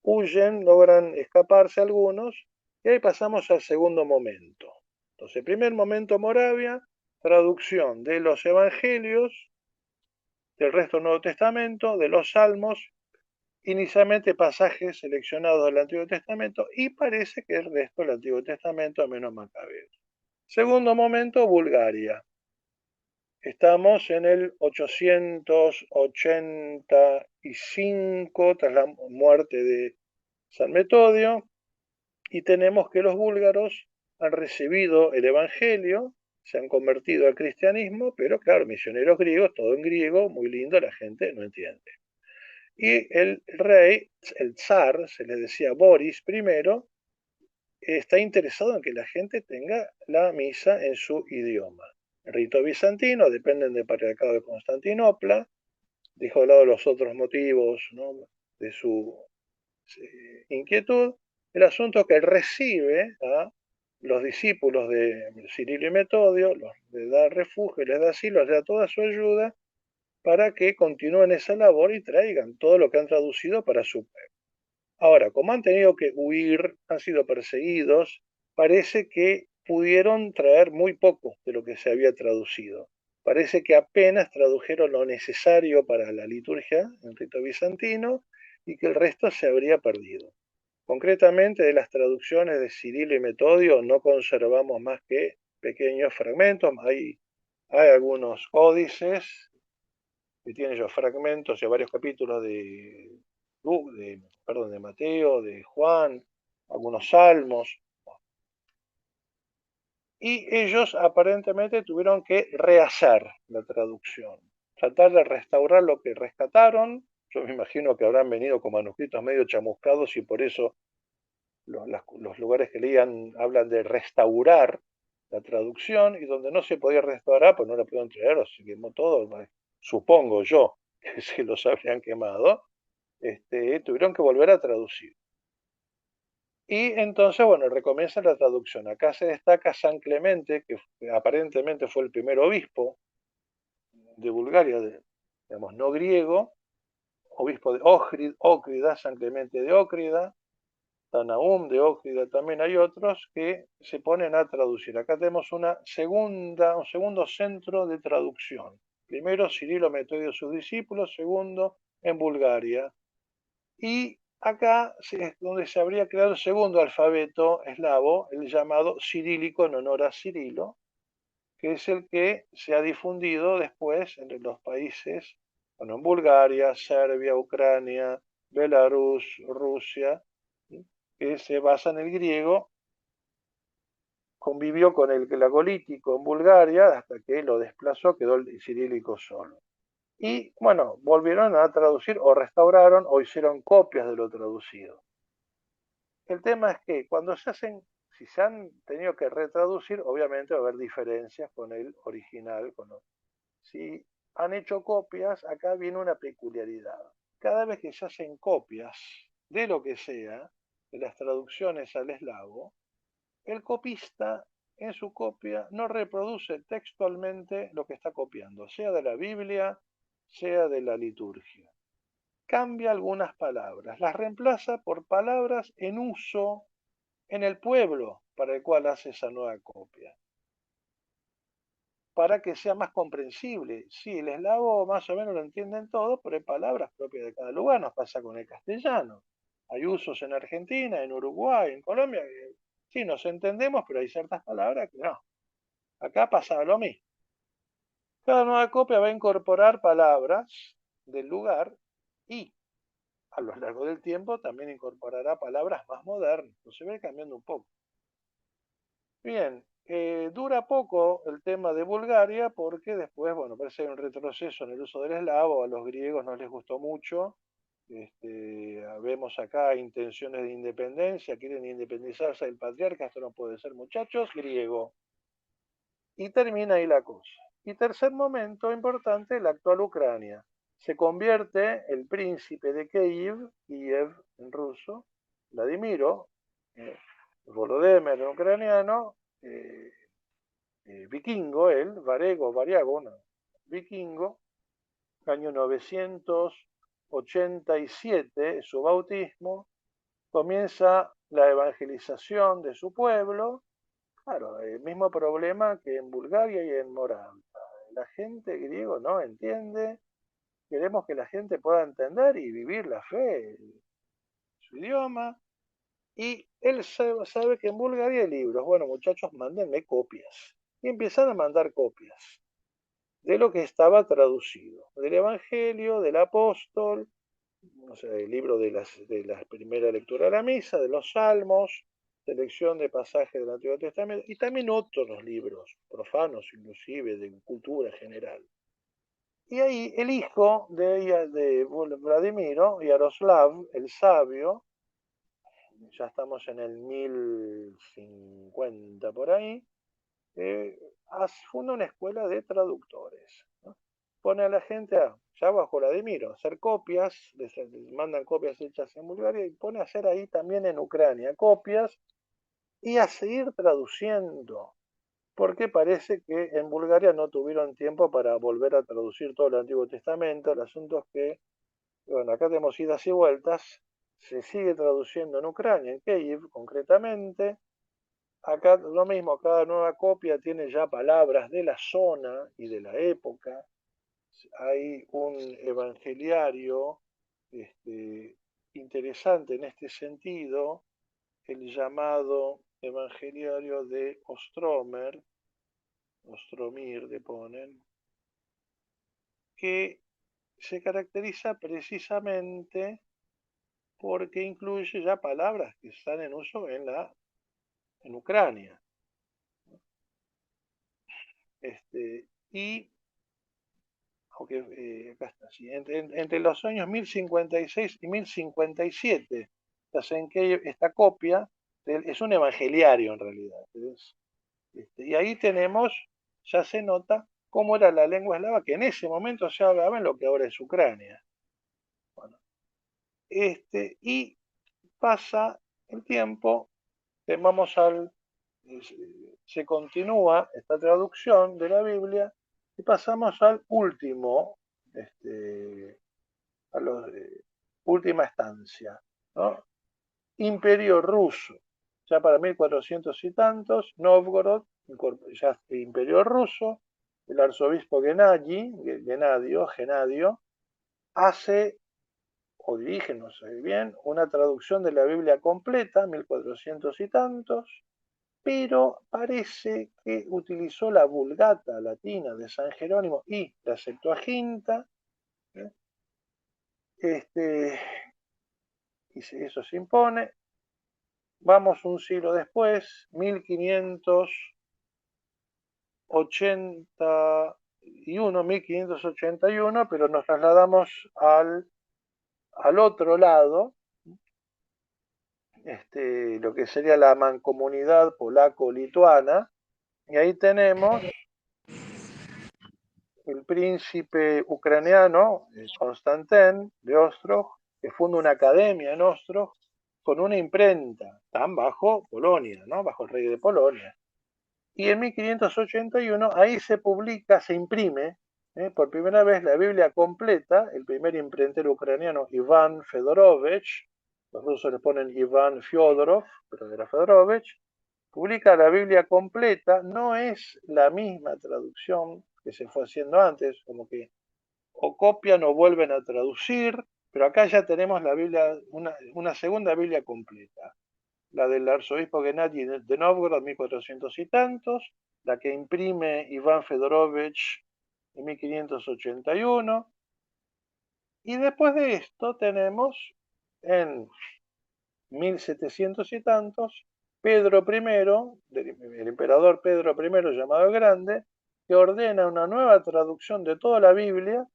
huyen, logran escaparse algunos, y ahí pasamos al segundo momento. Entonces, el primer momento, Moravia, traducción de los evangelios, del resto del Nuevo Testamento, de los Salmos, inicialmente pasajes seleccionados del Antiguo Testamento, y parece que el resto del Antiguo Testamento, menos Macabeos. Segundo momento, Bulgaria. Estamos en el 885, tras la muerte de San Metodio, y tenemos que los búlgaros han recibido el Evangelio, se han convertido al cristianismo, pero claro, misioneros griegos, todo en griego, muy lindo, la gente no entiende. Y el rey, el zar, se le decía Boris I, está interesado en que la gente tenga la misa en su idioma. El rito bizantino dependen del patriarcado de Constantinopla, dejó de lado los otros motivos, ¿no?, de su inquietud. El asunto es que él recibe a los discípulos de Cirilo y Metodio, les da refugio, les da asilo, les da toda su ayuda para que continúen esa labor y traigan todo lo que han traducido para su pueblo. Ahora, como han tenido que huir, han sido perseguidos, parece que pudieron traer muy poco de lo que se había traducido. Parece que apenas tradujeron lo necesario para la liturgia, el rito bizantino, y que el resto se habría perdido. Concretamente, de las traducciones de Cirilo y Metodio no conservamos más que pequeños fragmentos. Hay algunos códices que tienen ya fragmentos y varios capítulos de Mateo, de Juan, algunos salmos. y ellos aparentemente tuvieron que rehacer la traducción, tratar de restaurar lo que rescataron. Yo me imagino que habrán venido con manuscritos medio chamuscados y por eso los lugares que leían hablan de restaurar la traducción, y donde no se podía restaurar, pues no la pudieron traer, o se quemó todo, supongo yo que se los habrían quemado, tuvieron que volver a traducir. Y entonces, bueno, recomienza la traducción. Acá se destaca San Clemente, que aparentemente fue el primer obispo de Bulgaria, digamos, no griego, obispo de Ócrida, San Clemente de Ócrida, San Nahum de Ócrida, también hay otros que se ponen a traducir. Acá tenemos un segundo centro de traducción. Primero, Cirilo Metodio y sus discípulos, segundo, en Bulgaria. Y acá es donde se habría creado el segundo alfabeto eslavo, el llamado cirílico en honor a Cirilo, que es el que se ha difundido después entre los países, bueno, en Bulgaria, Serbia, Ucrania, Belarus, Rusia, ¿sí?, que se basa en el griego, convivió con el glagolítico en Bulgaria hasta que lo desplazó, quedó el cirílico solo. Y bueno, volvieron a traducir o restauraron o hicieron copias de lo traducido. El tema es que cuando si se han tenido que retraducir, obviamente va a haber diferencias con el original. Si han hecho copias, acá viene una peculiaridad. Cada vez que se hacen copias de lo que sea, de las traducciones al eslavo, el copista en su copia no reproduce textualmente lo que está copiando, sea de la Biblia, sea de la liturgia. Cambia algunas palabras, las reemplaza por palabras en uso en el pueblo para el cual hace esa nueva copia, para que sea más comprensible. Sí, el eslavo más o menos lo entienden todo, pero hay palabras propias de cada lugar. Nos pasa con el castellano. Hay usos en Argentina, en Uruguay, en Colombia, que sí nos entendemos, pero hay ciertas palabras que no. Acá pasa lo mismo. Cada nueva copia va a incorporar palabras del lugar y a lo largo del tiempo también incorporará palabras más modernas. Entonces va cambiando un poco. Bien, dura poco el tema de Bulgaria porque después, bueno, parece que hay un retroceso en el uso del eslavo, a los griegos no les gustó mucho. Vemos acá intenciones de independencia, quieren independizarse del patriarca, esto no puede ser, muchachos, griego. Y termina ahí la cosa. Y tercer momento importante, la actual Ucrania. Se convierte el príncipe de Kiev en ruso, Vladimiro, Volodymyr en ucraniano, vikingo, él, variago, no, vikingo, año 987, su bautismo, comienza la evangelización de su pueblo. Claro, el mismo problema que en Bulgaria y en Moravia. La gente griego no entiende, queremos que la gente pueda entender y vivir la fe, su idioma, y él sabe que en Bulgaria hay libros. Bueno, muchachos, mándenme copias. Y empiezan a mandar copias de lo que estaba traducido, del Evangelio, del Apóstol, no sé, el libro de la primera lectura de la misa, de los Salmos, selección de pasajes del Antiguo Testamento, y también otros libros, profanos inclusive, de cultura general. Y ahí el hijo de Vladimiro, Yaroslav, el sabio, ya estamos en el 1050 por ahí, funda una escuela de traductores, ¿no? Pone a la gente ya bajo Vladimiro, a hacer copias, les mandan copias hechas en Bulgaria y pone a hacer ahí también en Ucrania copias y a seguir traduciendo, porque parece que en Bulgaria no tuvieron tiempo para volver a traducir todo el Antiguo Testamento. El asunto es que, bueno, acá tenemos idas y vueltas, se sigue traduciendo en Ucrania, en Kiev concretamente. Acá lo mismo, cada nueva copia tiene ya palabras de la zona y de la época. Hay un evangeliario interesante en este sentido, el llamado evangeliario de Ostromir le ponen, que se caracteriza precisamente porque incluye ya palabras que están en uso en Ucrania. Y, acá está, sí, entre los años 1056 y 1057, la Senkei, esta copia, es un evangeliario en realidad. Y ahí tenemos, ya se nota cómo era la lengua eslava, que en ese momento se hablaba en lo que ahora es Ucrania. Bueno, y pasa el tiempo, vamos se continúa esta traducción de la Biblia y pasamos al último, a la última estancia, ¿no? Imperio ruso, ya para 1400 y tantos, Novgorod, ya Imperio ruso, el arzobispo Genadio, hace o dirige, no sé bien, una traducción de la Biblia completa, 1400 y tantos, pero parece que utilizó la Vulgata latina de San Jerónimo y la Septuaginta, y eso se impone. Vamos un siglo después, 1581, pero nos trasladamos al otro lado, lo que sería la mancomunidad polaco-lituana, y ahí tenemos el príncipe ucraniano Konstantin de Ostrog, que funda una academia en Ostrog con una imprenta, tan bajo Polonia, ¿no? Bajo el rey de Polonia. Y en 1581 ahí se publica, se imprime por primera vez la Biblia completa, el primer imprentero ucraniano Iván Fedorovich, los rusos le ponen Iván Fyodorov, pero era Fedorovich, publica la Biblia completa, no es la misma traducción que se fue haciendo antes, como que o copian o vuelven a traducir, pero acá ya tenemos la Biblia, una segunda Biblia completa, la del arzobispo Gennady de Novgorod, 1400 y tantos, la que imprime Iván Fedorovich en 1581, y después de esto tenemos en 1700 y tantos Pedro I, el emperador Pedro I llamado el Grande, que ordena una nueva traducción de toda la Biblia,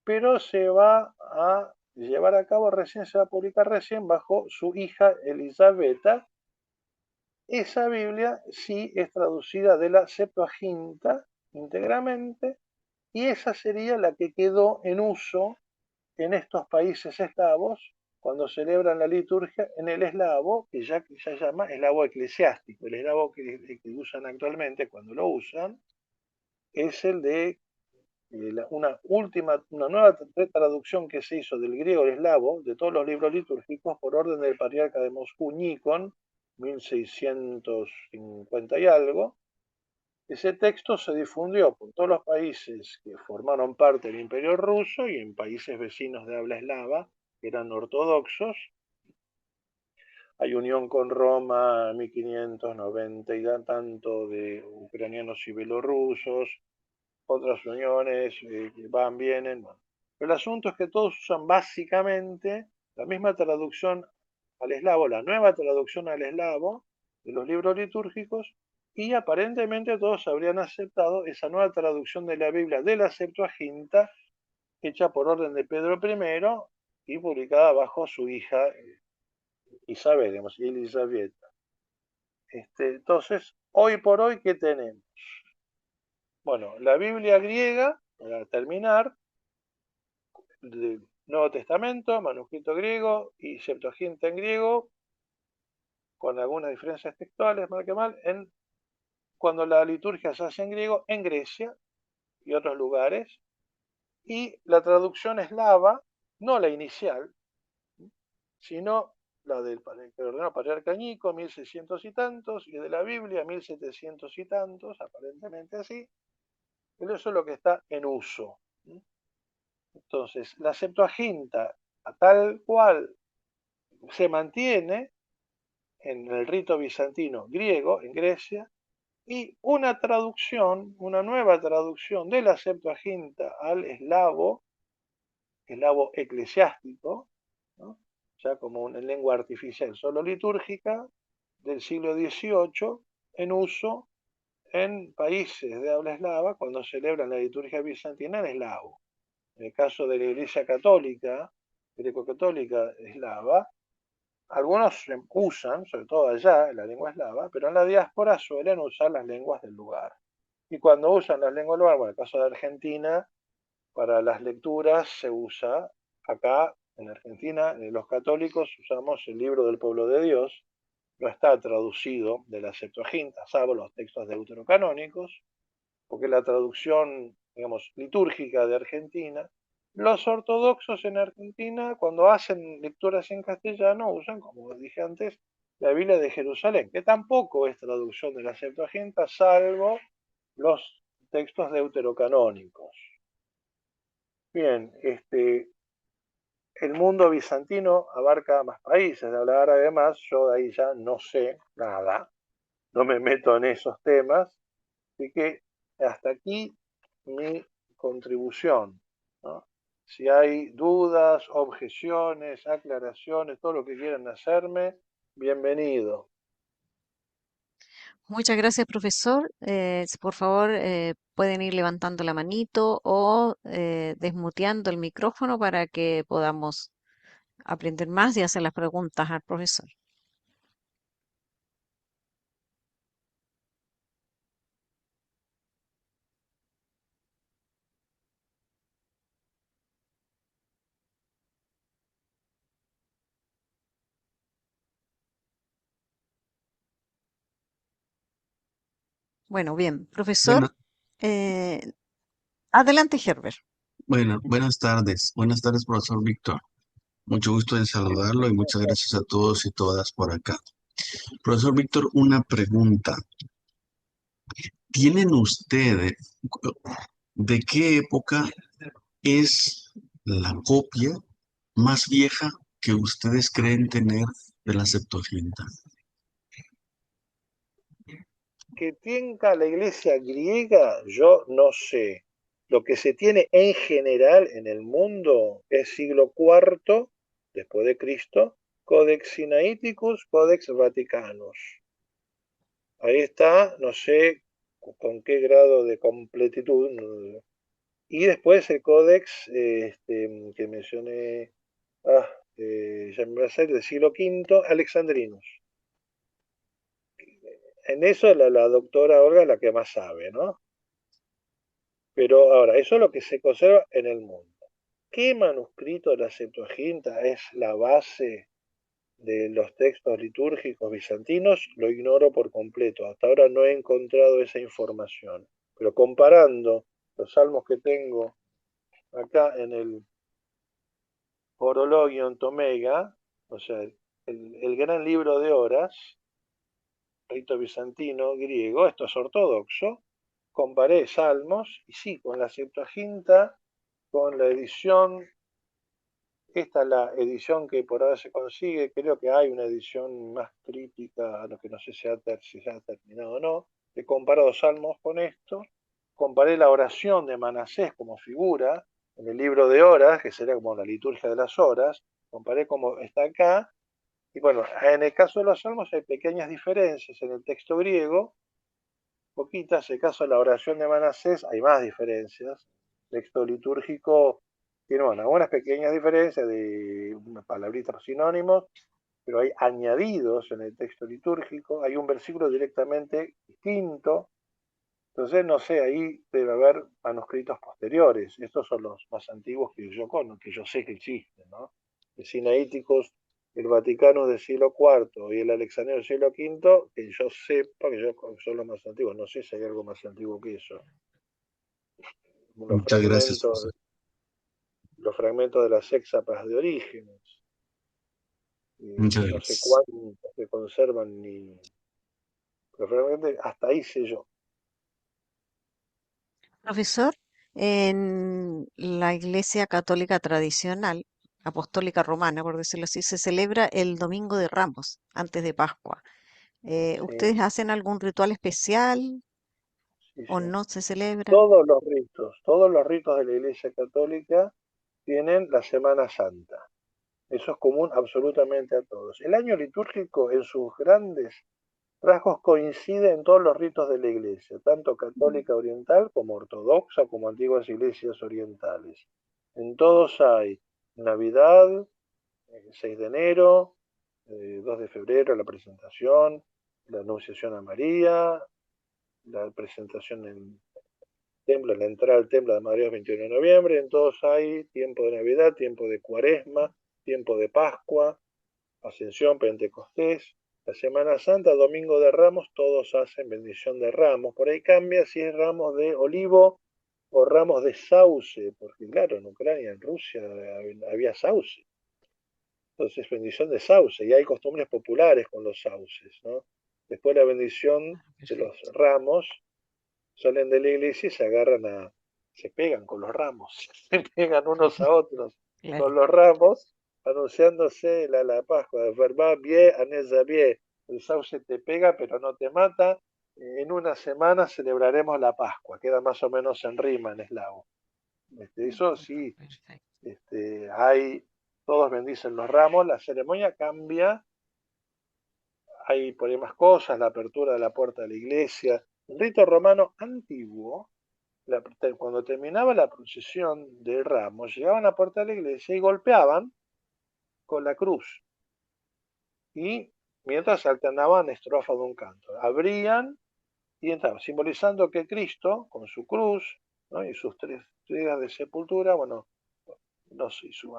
pero se va a llevar a cabo recién, se va a publicar recién bajo su hija Elisabetta. Esa Biblia sí es traducida de la Septuaginta íntegramente, y esa sería la que quedó en uso en estos países eslavos cuando celebran la liturgia en el eslavo, que ya se llama eslavo eclesiástico. El eslavo que usan actualmente, cuando lo usan, es el de una nueva traducción que se hizo del griego al eslavo de todos los libros litúrgicos por orden del patriarca de Moscú, Nikon, 1650 y algo. Ese texto se difundió por todos los países que formaron parte del Imperio ruso y en países vecinos de habla eslava, que eran ortodoxos. Hay unión con Roma, 1590 y tanto, de ucranianos y bielorrusos, otras uniones que van, vienen. Bueno. Pero el asunto es que todos usan básicamente la misma traducción al eslavo, la nueva traducción al eslavo de los libros litúrgicos, y aparentemente todos habrían aceptado esa nueva traducción de la Biblia de la Septuaginta, hecha por orden de Pedro I y publicada bajo su hija Isabel, digamos, Elisabetta. Entonces, hoy por hoy, ¿qué tenemos? Bueno, la Biblia griega, para terminar, del Nuevo Testamento, manuscrito griego y Septuaginta en griego, con algunas diferencias textuales, mal que mal, cuando la liturgia se hace en griego, en Grecia y otros lugares, y la traducción eslava, no la inicial, sino la del que ordenó patriarca Nico, 1600 y tantos, y de la Biblia, 1700 y tantos, aparentemente así, pero eso es lo que está en uso. Entonces, la Septuaginta, tal cual se mantiene en el rito bizantino griego, en Grecia, y una traducción, una nueva traducción de la Septuaginta al eslavo eclesiástico, ¿no? Ya como una lengua artificial solo litúrgica, del siglo XVIII, en uso en países de habla eslava cuando celebran la liturgia bizantina en eslavo. En el caso de la Iglesia Católica, greco-católica eslava, algunos usan, sobre todo allá, la lengua eslava, pero en la diáspora suelen usar las lenguas del lugar. Y cuando usan las lenguas del lugar, bueno, en el caso de Argentina, para las lecturas se usa, acá en Argentina, los católicos usamos el libro del pueblo de Dios, no está traducido de la Septuaginta, salvo los textos deuterocanónicos, porque la traducción, digamos, litúrgica de Argentina, los ortodoxos en Argentina, cuando hacen lecturas en castellano, usan, como dije antes, la Biblia de Jerusalén, que tampoco es traducción de la Septuaginta, salvo los textos deuterocanónicos. Bien, el mundo bizantino abarca más países de habla árabe, además, yo de ahí ya no sé nada, no me meto en esos temas, así que hasta aquí mi contribución, ¿no? Si hay dudas, objeciones, aclaraciones, todo lo que quieran hacerme, bienvenido. Muchas gracias, profesor. Por favor, pueden ir levantando la manito o desmuteando el micrófono para que podamos aprender más y hacer las preguntas al profesor. Bueno, bien, profesor, Bueno, eh, adelante, Herbert. bueno, buenas tardes, profesor Víctor. Mucho gusto en saludarlo y muchas gracias a todos y todas por acá. Profesor Víctor, una pregunta. ¿Tienen ustedes de qué época es la copia más vieja que ustedes creen tener de la Septuaginta? Que tenga la iglesia griega, yo no sé. Lo que se tiene en general en el mundo es siglo IV después de Cristo, Codex Sinaiticus, Codex Vaticanus. Ahí está, no sé con qué grado de completitud. Y después el Codex que mencioné, ya me va a ser del siglo V, Alexandrinus. En eso la doctora Olga es la que más sabe, ¿no? Pero ahora, eso es lo que se conserva en el mundo. ¿Qué manuscrito de la Septuaginta es la base de los textos litúrgicos bizantinos? Lo ignoro por completo. Hasta ahora no he encontrado esa información. Pero comparando los salmos que tengo acá en el Orologion Tomega, o sea, el gran libro de horas, rito bizantino, griego, esto es ortodoxo, comparé salmos y sí, con la Septuaginta, con la edición. Esta es la edición que por ahora se consigue. Creo que hay una edición más crítica, a lo que no sé si ya ha terminado o no. He comparado los salmos con esto. Comparé la oración de Manasés como figura en el libro de horas, que sería como la liturgia de las horas. Comparé cómo está acá. Y bueno, en el caso de los salmos hay pequeñas diferencias en el texto griego, poquitas. En el caso de la oración de Manasés hay más diferencias. El texto litúrgico tiene, bueno, algunas pequeñas diferencias de unas palabritas sinónimos, pero hay añadidos en el texto litúrgico, hay un versículo directamente distinto. Entonces, no sé, ahí debe haber manuscritos posteriores. Estos son los más antiguos que yo conozco, que yo sé que existen, ¿no? El Sinaíticos, el Vaticano del siglo IV y el Alexandrino del siglo V, que yo sepa que son los más antiguos. No sé si hay algo más antiguo que eso. Los Muchas gracias, fragmentos, profesor. los fragmentos de las Hexapas de Orígenes. Muchas No sé gracias. cuántos se conservan, pero realmente hasta ahí sé yo. Profesor, en la Iglesia Católica tradicional, apostólica romana, por decirlo así, se celebra el Domingo de Ramos, antes de Pascua. Sí, ¿Ustedes hacen algún ritual especial sí, o sí. no se celebra? Todos los ritos de la Iglesia Católica tienen la Semana Santa. Eso es común absolutamente a todos. El año litúrgico en sus grandes Rasgos coinciden en todos los ritos de la iglesia, tanto católica oriental como ortodoxa, como antiguas iglesias orientales. En todos hay Navidad, 6 de enero, 2 de febrero la presentación, la Anunciación a María, la presentación en el templo, la entrada al templo de María el 21 de noviembre. En todos hay tiempo de Navidad, tiempo de Cuaresma, tiempo de Pascua, Ascensión, Pentecostés. La Semana Santa, Domingo de Ramos, todos hacen bendición de ramos. Por ahí cambia si es ramos de olivo o ramos de sauce, porque claro, en Ucrania, en Rusia había sauce. Entonces, bendición de sauce, y hay costumbres populares con los sauces, ¿no? Después la bendición de los Perfecto. ramos, salen de la iglesia y se pegan con los ramos, se pegan unos a otros Claro. con los ramos, anunciándose la Pascua. Verbá bien, anesa bien. El sauce te pega pero no te mata. En una semana celebraremos la Pascua, queda más o menos en rima en eslavo. Eso sí, Perfecto. todos bendicen los ramos, la ceremonia cambia, hay por ahí más cosas, la apertura de la puerta de la iglesia. El rito romano antiguo, cuando terminaba la procesión de ramos, llegaban a la puerta de la iglesia y golpeaban con la cruz. Y mientras alternaban estrofa de un canto. Abrían y entraban, simbolizando que Cristo, con su cruz, ¿no?, y sus 3 días de sepultura, bueno,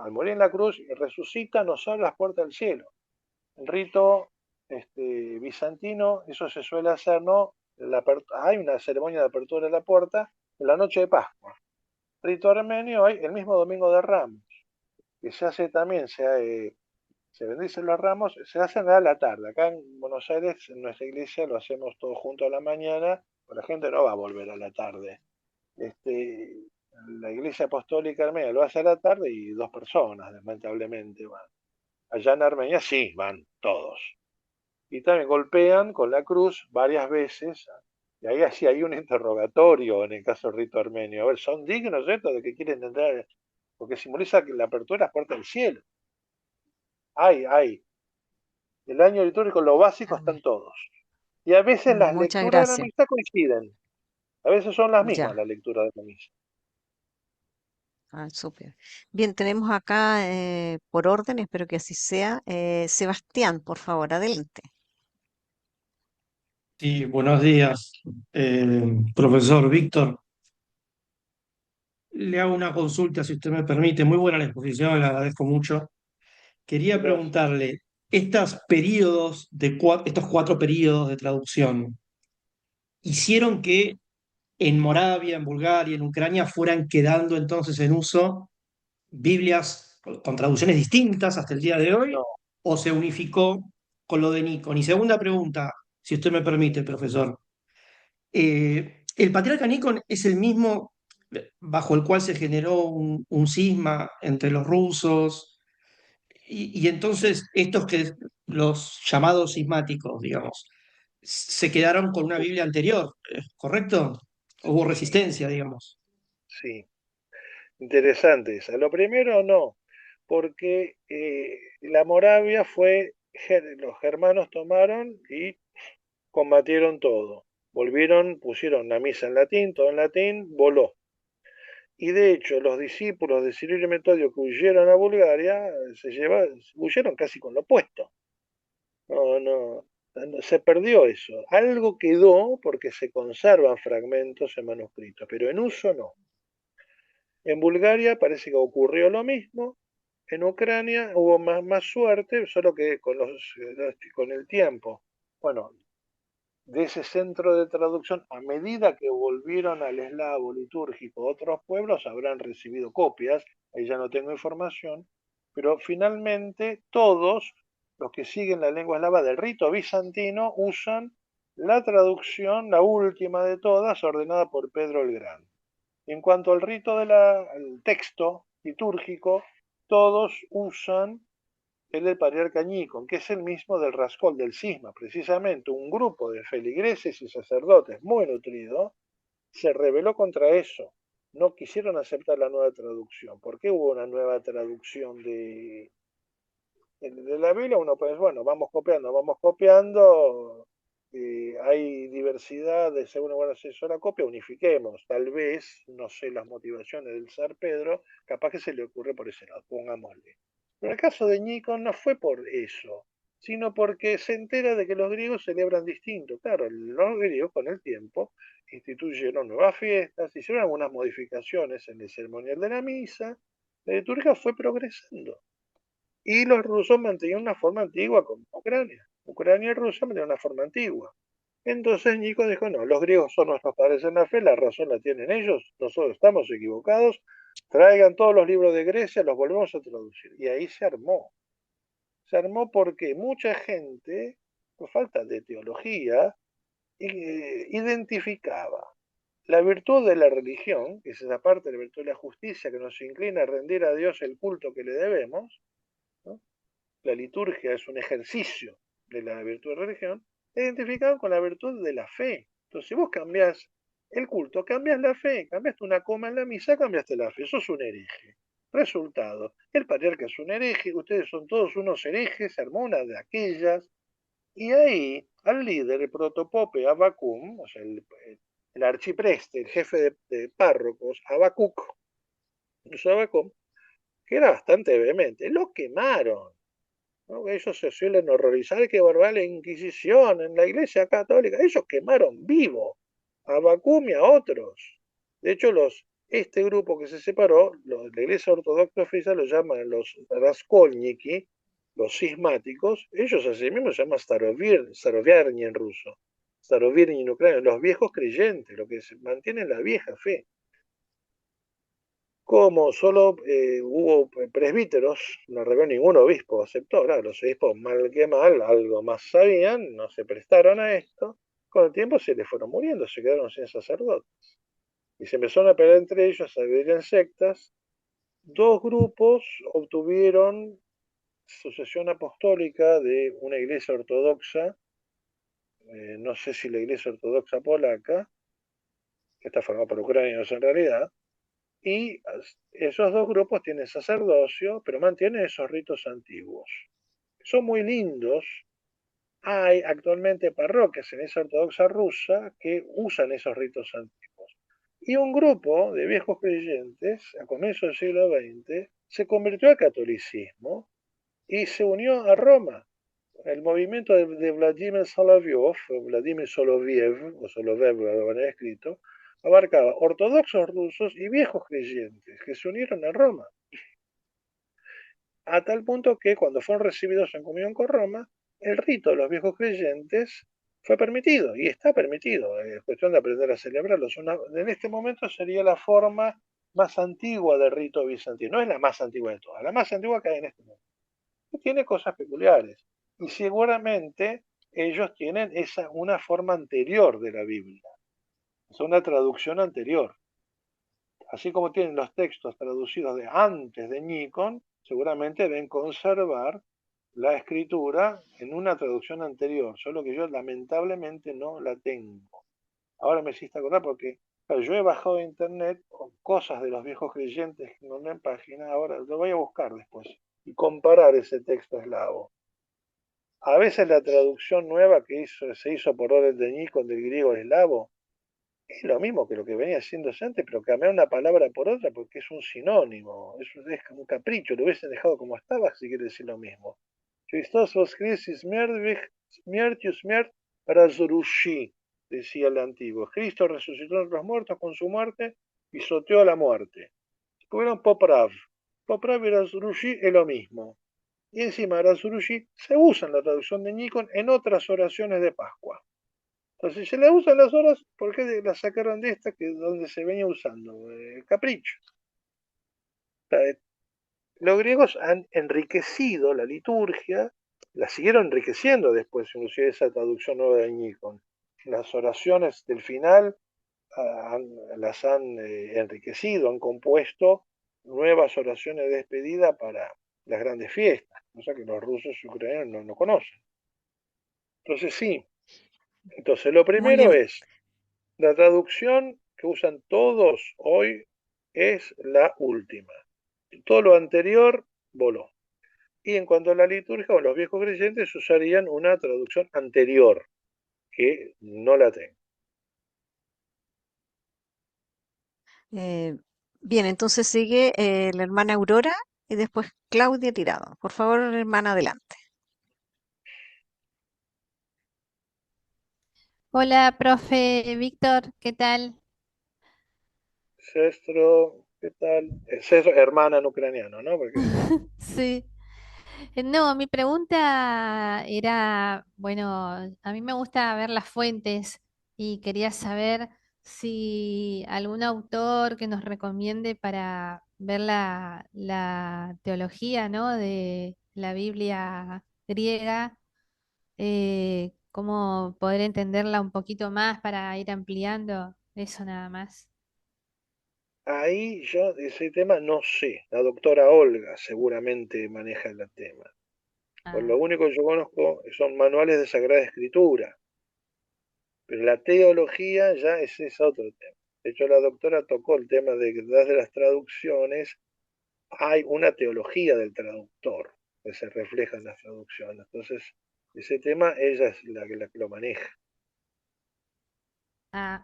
al morir en la cruz, resucita, nos abre las puertas del cielo. El rito bizantino, eso se suele hacer, ¿no? Hay una ceremonia de apertura de la puerta en la noche de Pascua. Rito armenio hay el mismo domingo de Ramos, que se hace también, se bendicen los ramos, se hacen a la tarde. Acá en Buenos Aires, en nuestra iglesia, lo hacemos todo junto a la mañana, pero la gente no va a volver a la tarde. La iglesia apostólica armenia lo hace a la tarde y 2 personas, lamentablemente, van. Allá en Armenia sí, van todos. Y también golpean con la cruz varias veces, y ahí así hay un interrogatorio en el caso del rito armenio. A ver, ¿son dignos estos de que quieren entrar? Porque simboliza que la apertura de las puertas del cielo. Hay. El año litúrgico, lo básico, Ah, están todos. Y a veces las muchas lecturas de la gracias. misa coinciden. A veces son las mismas Ya. las lecturas de la misa. Súper. Bien, tenemos acá por orden, espero que así sea. Sebastián, por favor, adelante. Sí, buenos días, profesor Víctor. Le hago una consulta, si usted me permite. Muy buena la exposición, le agradezco mucho. Quería Gracias. preguntarle, estos 4 periodos de traducción, ¿hicieron que en Moravia, en Bulgaria, en Ucrania fueran quedando entonces en uso Biblias con traducciones distintas hasta el día de hoy? No, ¿O se unificó con lo de Nikon? Y segunda pregunta, si usted me permite, profesor. El patriarca Nikon es el mismo bajo el cual se generó un cisma entre los rusos y entonces los llamados cismáticos, digamos, se quedaron con una Biblia anterior, ¿correcto? Hubo sí, resistencia, digamos. sí. Interesante esa. Lo primero no, porque la Moravia los germanos tomaron y combatieron todo. Pusieron la misa en latín, todo en latín, voló. Y de hecho, los discípulos de Cirilo y Metodio que huyeron a Bulgaria, huyeron casi con lo opuesto. No, se perdió eso. Algo quedó porque se conservan fragmentos en manuscritos, pero en uso no. En Bulgaria parece que ocurrió lo mismo. En Ucrania hubo más suerte, solo que con el tiempo. Bueno, de ese centro de traducción, a medida que volvieron al eslavo litúrgico otros pueblos, habrán recibido copias, ahí ya no tengo información, pero finalmente todos los que siguen la lengua eslava del rito bizantino usan la traducción, la última de todas, ordenada por Pedro el Grande. En cuanto al al texto litúrgico, todos usan el del patriarca Nikon, que es el mismo del Rascol, del Cisma. Precisamente un grupo de feligreses y sacerdotes muy nutrido se rebeló contra eso. No quisieron aceptar la nueva traducción. ¿Por qué hubo una nueva traducción de la Biblia? Uno pues, bueno, vamos copiando, hay diversidad de según el acceso a la copia, unifiquemos. Tal vez, no sé las motivaciones del zar Pedro, capaz que se le ocurre por ese lado, pongámosle. Pero el caso de Nikon no fue por eso, sino porque se entera de que los griegos celebran distinto. Claro, los griegos con el tiempo instituyeron nuevas fiestas, hicieron algunas modificaciones en el ceremonial de la misa, la liturgia fue progresando. Y los rusos mantenían una forma antigua como Ucrania. Ucrania y Rusia mantenían una forma antigua. Entonces Nico dijo, no, los griegos son nuestros padres en la fe, la razón la tienen ellos, nosotros estamos equivocados, traigan todos los libros de Grecia, los volvemos a traducir. Y ahí se armó. Se armó porque mucha gente, por falta de teología, identificaba la virtud de la religión, que es esa parte de la virtud de la justicia que nos inclina a rendir a Dios el culto que le debemos, ¿no? La liturgia es un ejercicio de la virtud de la religión, identificado con la virtud de la fe. Entonces, si vos cambiás el culto, cambias la fe, cambiaste una coma en la misa, cambiaste la fe, sos un hereje. Resultado, el patriarca es un hereje, ustedes son todos unos herejes, se armó una de aquellas, y ahí al líder, el protopope Abacum, o sea, el arcipreste, el jefe de párrocos, Habacuc, Abacum, que era bastante vehemente, lo quemaron. ¿No? Ellos se suelen horrorizar que barbar la Inquisición en la Iglesia Católica. Ellos quemaron vivo a Bacum y a otros. De hecho, este grupo que se separó, la Iglesia Ortodoxa Oficial lo llaman los Raskolniki, los cismáticos. Ellos así mismo se llaman Staroviarni en ruso, Staroviarni en ucraniano, los viejos creyentes, los que mantienen la vieja fe. Como solo hubo presbíteros, no reveló ningún obispo aceptó, claro, los obispos mal que mal, algo más sabían, no se prestaron a esto, con el tiempo se les fueron muriendo, se quedaron sin sacerdotes. Y se empezaron a pelear entre ellos, a vivir en sectas. Dos grupos obtuvieron sucesión apostólica de una iglesia ortodoxa, no sé si la iglesia ortodoxa polaca, que está formada por ucranianos en realidad, y esos dos grupos tienen sacerdocio, pero mantienen esos ritos antiguos. Son muy lindos. Hay actualmente parroquias en esa ortodoxa rusa que usan esos ritos antiguos. Y un grupo de viejos creyentes, a comienzos del siglo XX, se convirtió al catolicismo y se unió a Roma. El movimiento de Vladimir Soloviev, o Soloviev lo han escrito, abarcaba ortodoxos rusos y viejos creyentes que se unieron a Roma. A tal punto que cuando fueron recibidos en comunión con Roma, el rito de los viejos creyentes fue permitido y está permitido. Es cuestión de aprender a celebrarlo. En este momento sería la forma más antigua del rito bizantino. No es la más antigua de todas, la más antigua que hay en este momento. Tiene cosas peculiares y seguramente ellos tienen una forma anterior de la Biblia. Es una traducción anterior. Así como tienen los textos traducidos de antes de Nikon, seguramente deben conservar la escritura en una traducción anterior, solo que yo lamentablemente no la tengo. Ahora me hiciste acordar porque claro, yo he bajado de internet cosas de los viejos creyentes que no en página, ahora lo voy a buscar después y comparar ese texto eslavo. A veces la traducción nueva que se hizo por orden de Nikon del griego al eslavo es lo mismo que lo que venía haciéndose antes, pero cambiar una palabra por otra porque es un sinónimo, es un capricho, lo hubiesen dejado como estaba si quiere decir lo mismo. Christos voskresis smiertius smiert razrushi, decía el antiguo. Cristo resucitó entre los muertos con su muerte, pisoteó la muerte. Tuvieron poprav. Poprav y razrushi es lo mismo. Y encima razrushi se usa en la traducción de Nikon en otras oraciones de Pascua. Entonces, si se la usan las horas, ¿por qué la sacaron de esta que es donde se venía usando? Capricho. Los griegos han enriquecido la liturgia, la siguieron enriqueciendo después, inclusive esa traducción nueva de Nikon. Las oraciones del final las han enriquecido, han compuesto nuevas oraciones de despedida para las grandes fiestas, cosa que los rusos y ucranianos no conocen. Entonces sí, entonces lo primero es, la traducción que usan todos hoy es la última. Todo lo anterior voló. Y en cuanto a la liturgia, los viejos creyentes usarían una traducción anterior, que no la tengo. Bien, entonces sigue la hermana Aurora y después Claudia Tirado. Por favor, hermana, adelante. Hola, profe Víctor, ¿qué tal? Sestro, ¿qué tal? Sestro, hermana en ucraniano, ¿no? Porque Sí. No, mi pregunta era, bueno, a mí me gusta ver las fuentes y quería saber si algún autor que nos recomiende para ver la teología, ¿no? De la Biblia griega, cómo poder entenderla un poquito más para ir ampliando eso nada más. ahí yo de ese tema no sé. La doctora Olga seguramente maneja el tema. Por lo Ah, único que yo conozco son manuales de Sagrada Escritura, pero la teología ya es otro tema. De hecho, la doctora tocó el tema de que detrás de las traducciones hay una teología del traductor que se refleja en las traducciones. Entonces, ese tema ella es la que lo maneja.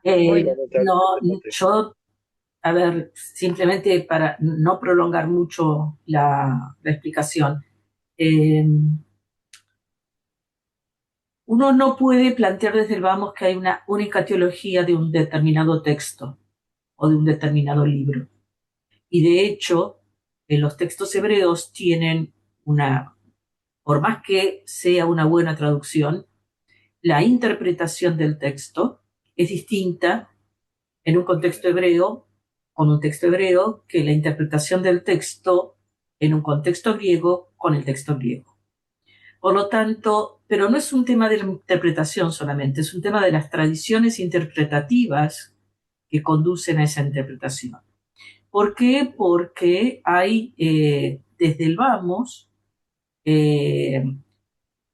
Yo bueno. No, lamentablemente no tengo. yo, a ver, simplemente para no prolongar mucho la explicación, eh, uno no puede plantear desde el vamos que hay una única teología de un determinado texto o de un determinado libro. Y de hecho, los textos hebreos tienen una, por más que sea una buena traducción, la interpretación del texto es distinta en un contexto hebreo, con un texto hebreo, que la interpretación del texto en un contexto griego con el texto griego. Por lo tanto, pero no es un tema de la interpretación solamente, es un tema de las tradiciones interpretativas que conducen a esa interpretación. ¿Por qué? Porque hay desde el vamos, eh,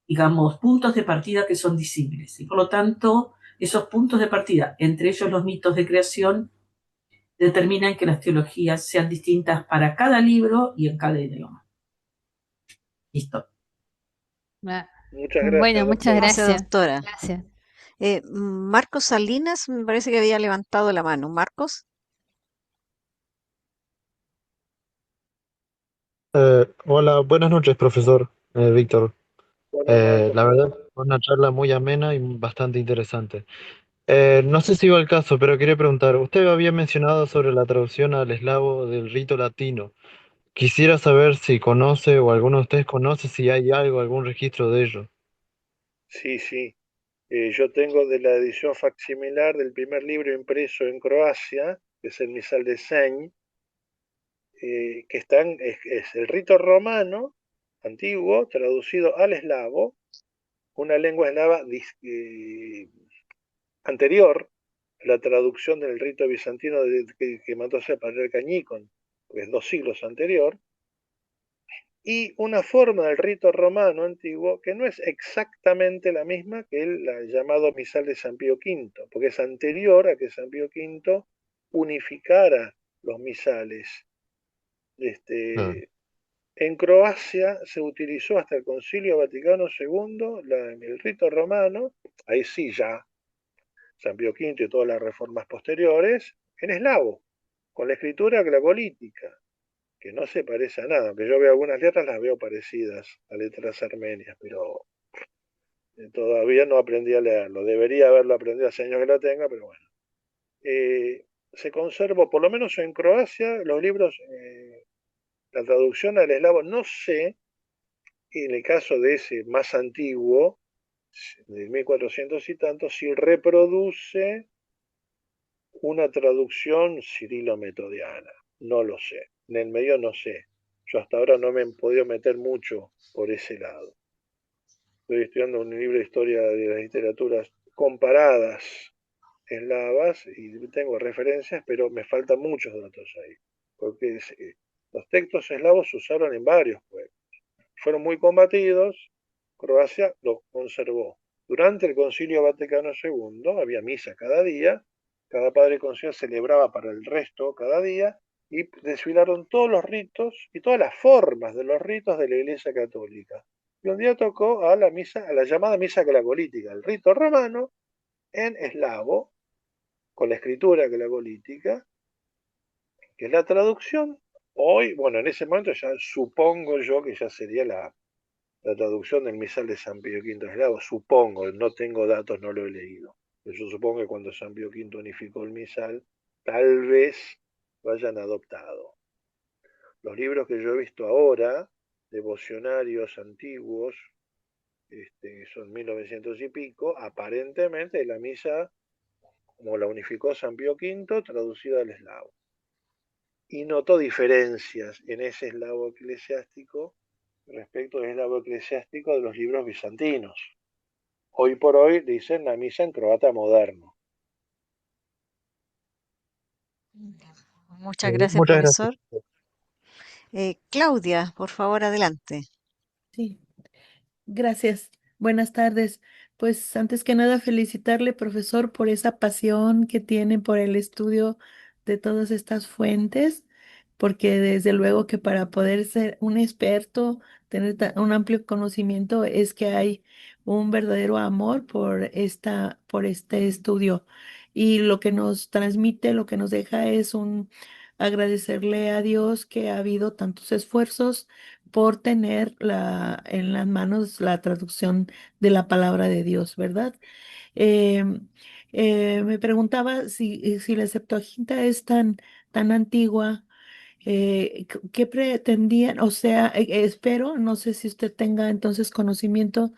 digamos, puntos de partida que son disímiles. Y por lo tanto, esos puntos de partida, entre ellos los mitos de creación, determinan que las teologías sean distintas para cada libro y en cada idioma. Listo. Ah, Muchas bueno, gracias, muchas doctora. Gracias, gracias. doctora. Gracias. Marcos Salinas me parece que había levantado la mano. Marcos. Hola, buenas noches, profesor Víctor. Buenas noches, La verdad, Marco. fue una charla muy amena y bastante interesante. No sé si iba al caso, pero quería preguntar, usted había mencionado sobre la traducción al eslavo del rito latino. Quisiera saber si conoce o alguno de ustedes conoce si hay algo, algún registro de ello. Sí, sí. Yo tengo de la edición facsimilar del primer libro impreso en Croacia, que es el Misal de Senj, que es el rito romano antiguo traducido al eslavo, una lengua eslava anterior a la traducción del rito bizantino que mandó hacer Patriarca Nikon, que es 2 siglos anterior, y una forma del rito romano antiguo que no es exactamente la misma que el llamado misal de San Pío V, porque es anterior a que San Pío V unificara los misales. Ah, En Croacia se utilizó hasta el Concilio Vaticano II el rito romano, ahí sí ya San Pío V y todas las reformas posteriores, en eslavo, con la escritura glagolítica, que no se parece a nada, aunque yo veo algunas letras, las veo parecidas a letras armenias, pero todavía no aprendí a leerlo. Debería haberlo aprendido hace años que lo tenga, pero bueno. Se conservó, por lo menos en Croacia, los libros, la traducción al eslavo, no sé, en el caso de ese más antiguo, de 1400 y tanto, si reproduce una traducción cirilo-metodiana. No lo sé. En el medio no sé. Yo hasta ahora no me he podido meter mucho por ese lado. Estoy estudiando un libro de historia de las literaturas comparadas eslavas y tengo referencias, pero me faltan muchos datos ahí. Porque los textos eslavos se usaron en varios pueblos. Fueron muy combatidos. Croacia los conservó. Durante el Concilio Vaticano II había misa cada día, cada padre concilio celebraba para el resto cada día y desfilaron todos los ritos y todas las formas de los ritos de la Iglesia Católica. Y un día tocó a la misa, a la llamada misa glagolítica, el rito romano en eslavo, con la escritura glagolítica, que es la traducción. Hoy, bueno, en ese momento ya supongo yo que ya sería la traducción del misal de San Pío V eslavo, supongo, no tengo datos, no lo he leído. Pero yo supongo que cuando San Pío V unificó el misal, tal vez lo hayan adoptado. Los libros que yo he visto ahora, devocionarios antiguos, son 1900 y pico, aparentemente la misa, como la unificó San Pío V, traducida al eslavo. Y noto diferencias en ese eslavo eclesiástico respecto al eslavo eclesiástico de los libros bizantinos. Hoy por hoy dicen la misa en croata moderno. Muchas gracias, Muchas gracias. profesor. Claudia, por favor, adelante. Sí, gracias. Buenas tardes. Pues antes que nada felicitarle, profesor, por esa pasión que tiene por el estudio de todas estas fuentes, porque desde luego que para poder ser un experto, tener un amplio conocimiento, es que hay un verdadero amor por este estudio. Y lo que nos transmite, lo que nos deja es un agradecerle a Dios que ha habido tantos esfuerzos por tener en las manos la traducción de la palabra de Dios, ¿verdad? Em, Me preguntaba si la Septuaginta es tan antigua, ¿qué pretendían? O sea, espero, no sé si usted tenga entonces conocimiento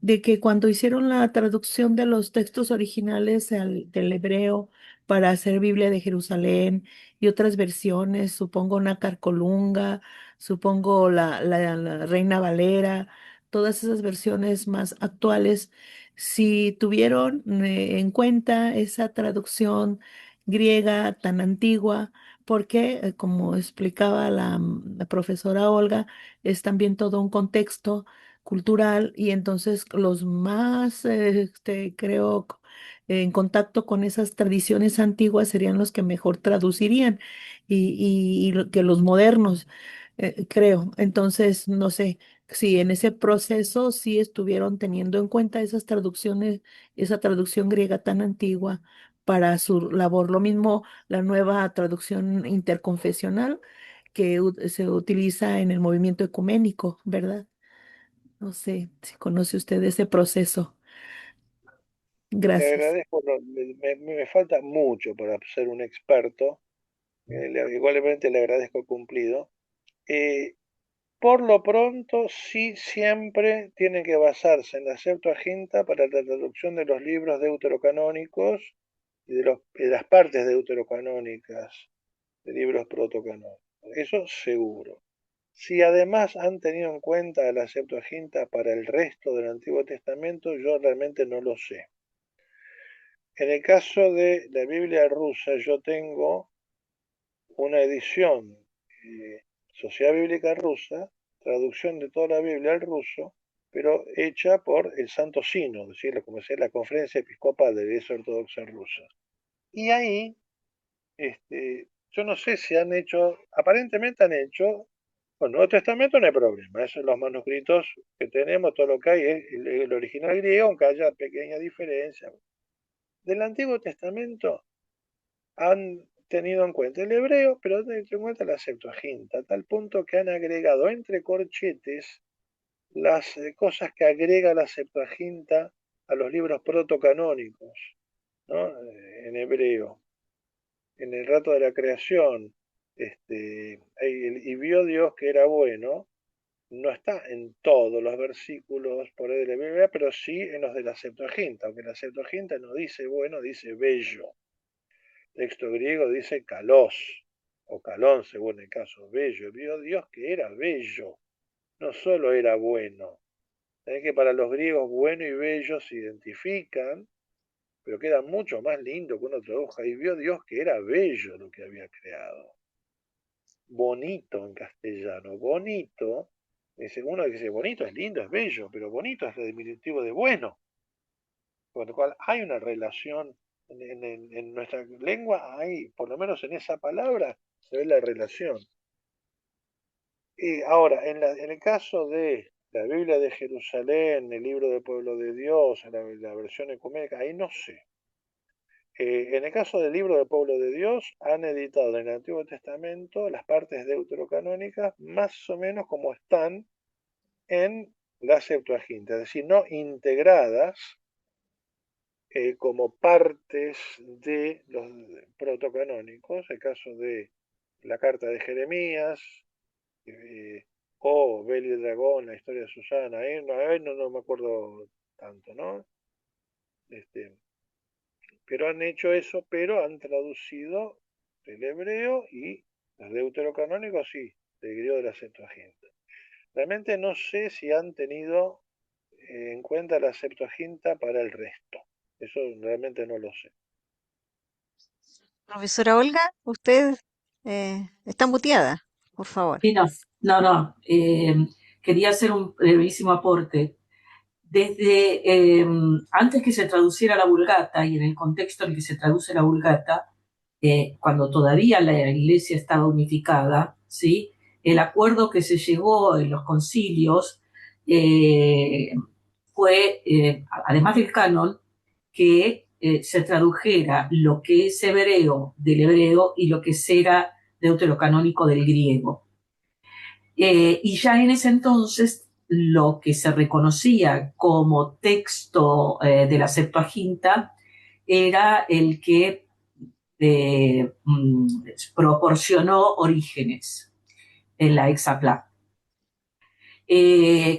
de que cuando hicieron la traducción de los textos originales del hebreo para hacer Biblia de Jerusalén y otras versiones, supongo una Carcolunga, supongo la Reina Valera, todas esas versiones más actuales, si tuvieron en cuenta esa traducción griega tan antigua, porque, como explicaba la profesora Olga, es también todo un contexto cultural y entonces los más, creo, en contacto con esas tradiciones antiguas serían los que mejor traducirían que los modernos, creo. Entonces, no sé si en ese proceso sí estuvieron teniendo en cuenta esas traducciones, esa traducción griega tan antigua para su labor. Lo mismo la nueva traducción interconfesional que se utiliza en el movimiento ecuménico, ¿verdad? No sé si conoce usted ese proceso. Le Gracias. agradezco, me falta mucho para ser un experto, igualmente le agradezco cumplido. Eh, por lo pronto, sí siempre tiene que basarse en la Septuaginta para la traducción de los libros deuterocanónicos y de las partes deuterocanónicas de libros protocanónicos. Eso seguro. Si además han tenido en cuenta la Septuaginta para el resto del Antiguo Testamento, yo realmente no lo sé. En el caso de la Biblia rusa, yo tengo una edición, Sociedad Bíblica Rusa, traducción de toda la Biblia al ruso, pero hecha por el Santo Sino, es decir, como decía, la Conferencia Episcopal de la Iglesia Ortodoxa Rusa. Y ahí, yo no sé si han hecho, aparentemente han hecho, bueno, Nuevo Testamento no hay problema, esos son los manuscritos que tenemos, todo lo que hay es el original griego, aunque haya pequeñas diferencias. Del Antiguo Testamento han tenido en cuenta el hebreo, pero han tenido en cuenta la Septuaginta, a tal punto que han agregado entre corchetes las cosas que agrega la Septuaginta a los libros protocanónicos, ¿no? En hebreo. En el rato de la creación, y vio Dios que era bueno, no está en todos los versículos por ahí de la Biblia, pero sí en los de la Septuaginta, aunque la Septuaginta no dice bueno, dice bello. Texto griego dice kalos, o calón según el caso, bello. Vio Dios que era bello, no solo era bueno. Sabés que para los griegos bueno y bello se identifican, pero queda mucho más lindo que uno traduzca. Y vio Dios que era bello lo que había creado. Bonito en castellano, bonito. Uno dice bonito es lindo, es bello, pero bonito es el diminutivo de bueno. Con lo cual hay una relación en nuestra lengua, hay, por lo menos en esa palabra, se ve la relación. Ahora, en el caso de La Biblia de Jerusalén, el libro del pueblo de Dios, la versión ecuménica, ahí no sé. En el caso del libro del pueblo de Dios, han editado en el Antiguo Testamento las partes deuterocanónicas más o menos como están en la Septuaginta, es decir, no integradas como partes de los protocanónicos, el caso de la carta de Jeremías, o Bel y el dragón, la historia de Susana, ahí no me acuerdo tanto, ¿no? Pero han hecho eso, pero han traducido el hebreo y los deuterocanónicos sí, del griego de la Septuaginta. Realmente no sé si han tenido en cuenta la Septuaginta para el resto. Eso realmente no lo sé. Profesora Olga, usted está muteada, por favor. Sí, no. Quería hacer un brevísimo aporte. Desde antes que se traduciera la Vulgata y en el contexto en el que se traduce la Vulgata, cuando todavía la Iglesia estaba unificada, ¿sí? El acuerdo que se llegó en los concilios fue, además del canon, que se tradujera lo que es hebreo del hebreo y lo que será deuterocanónico del griego. Y ya en ese entonces lo que se reconocía como texto de la Septuaginta era el que proporcionó Orígenes en la Hexapla.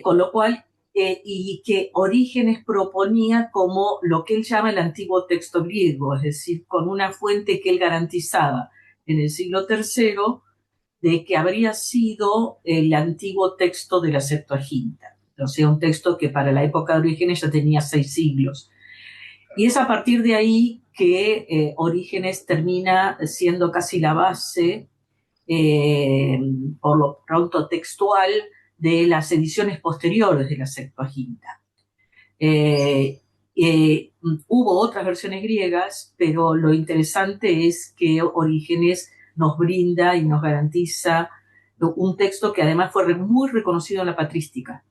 Con lo cual, y que Orígenes proponía como lo que él llama el antiguo texto griego, es decir, con una fuente que él garantizaba en el siglo III de que habría sido el antiguo texto de la Septuaginta, o sea, un texto que para la época de Orígenes ya tenía 6 siglos. Y es a partir de ahí que Orígenes termina siendo casi la base, por lo pronto textual, de las ediciones posteriores de la Septuaginta. Hubo otras versiones griegas, pero lo interesante es que Orígenes nos brinda y nos garantiza un texto que además fue muy reconocido en la patrística,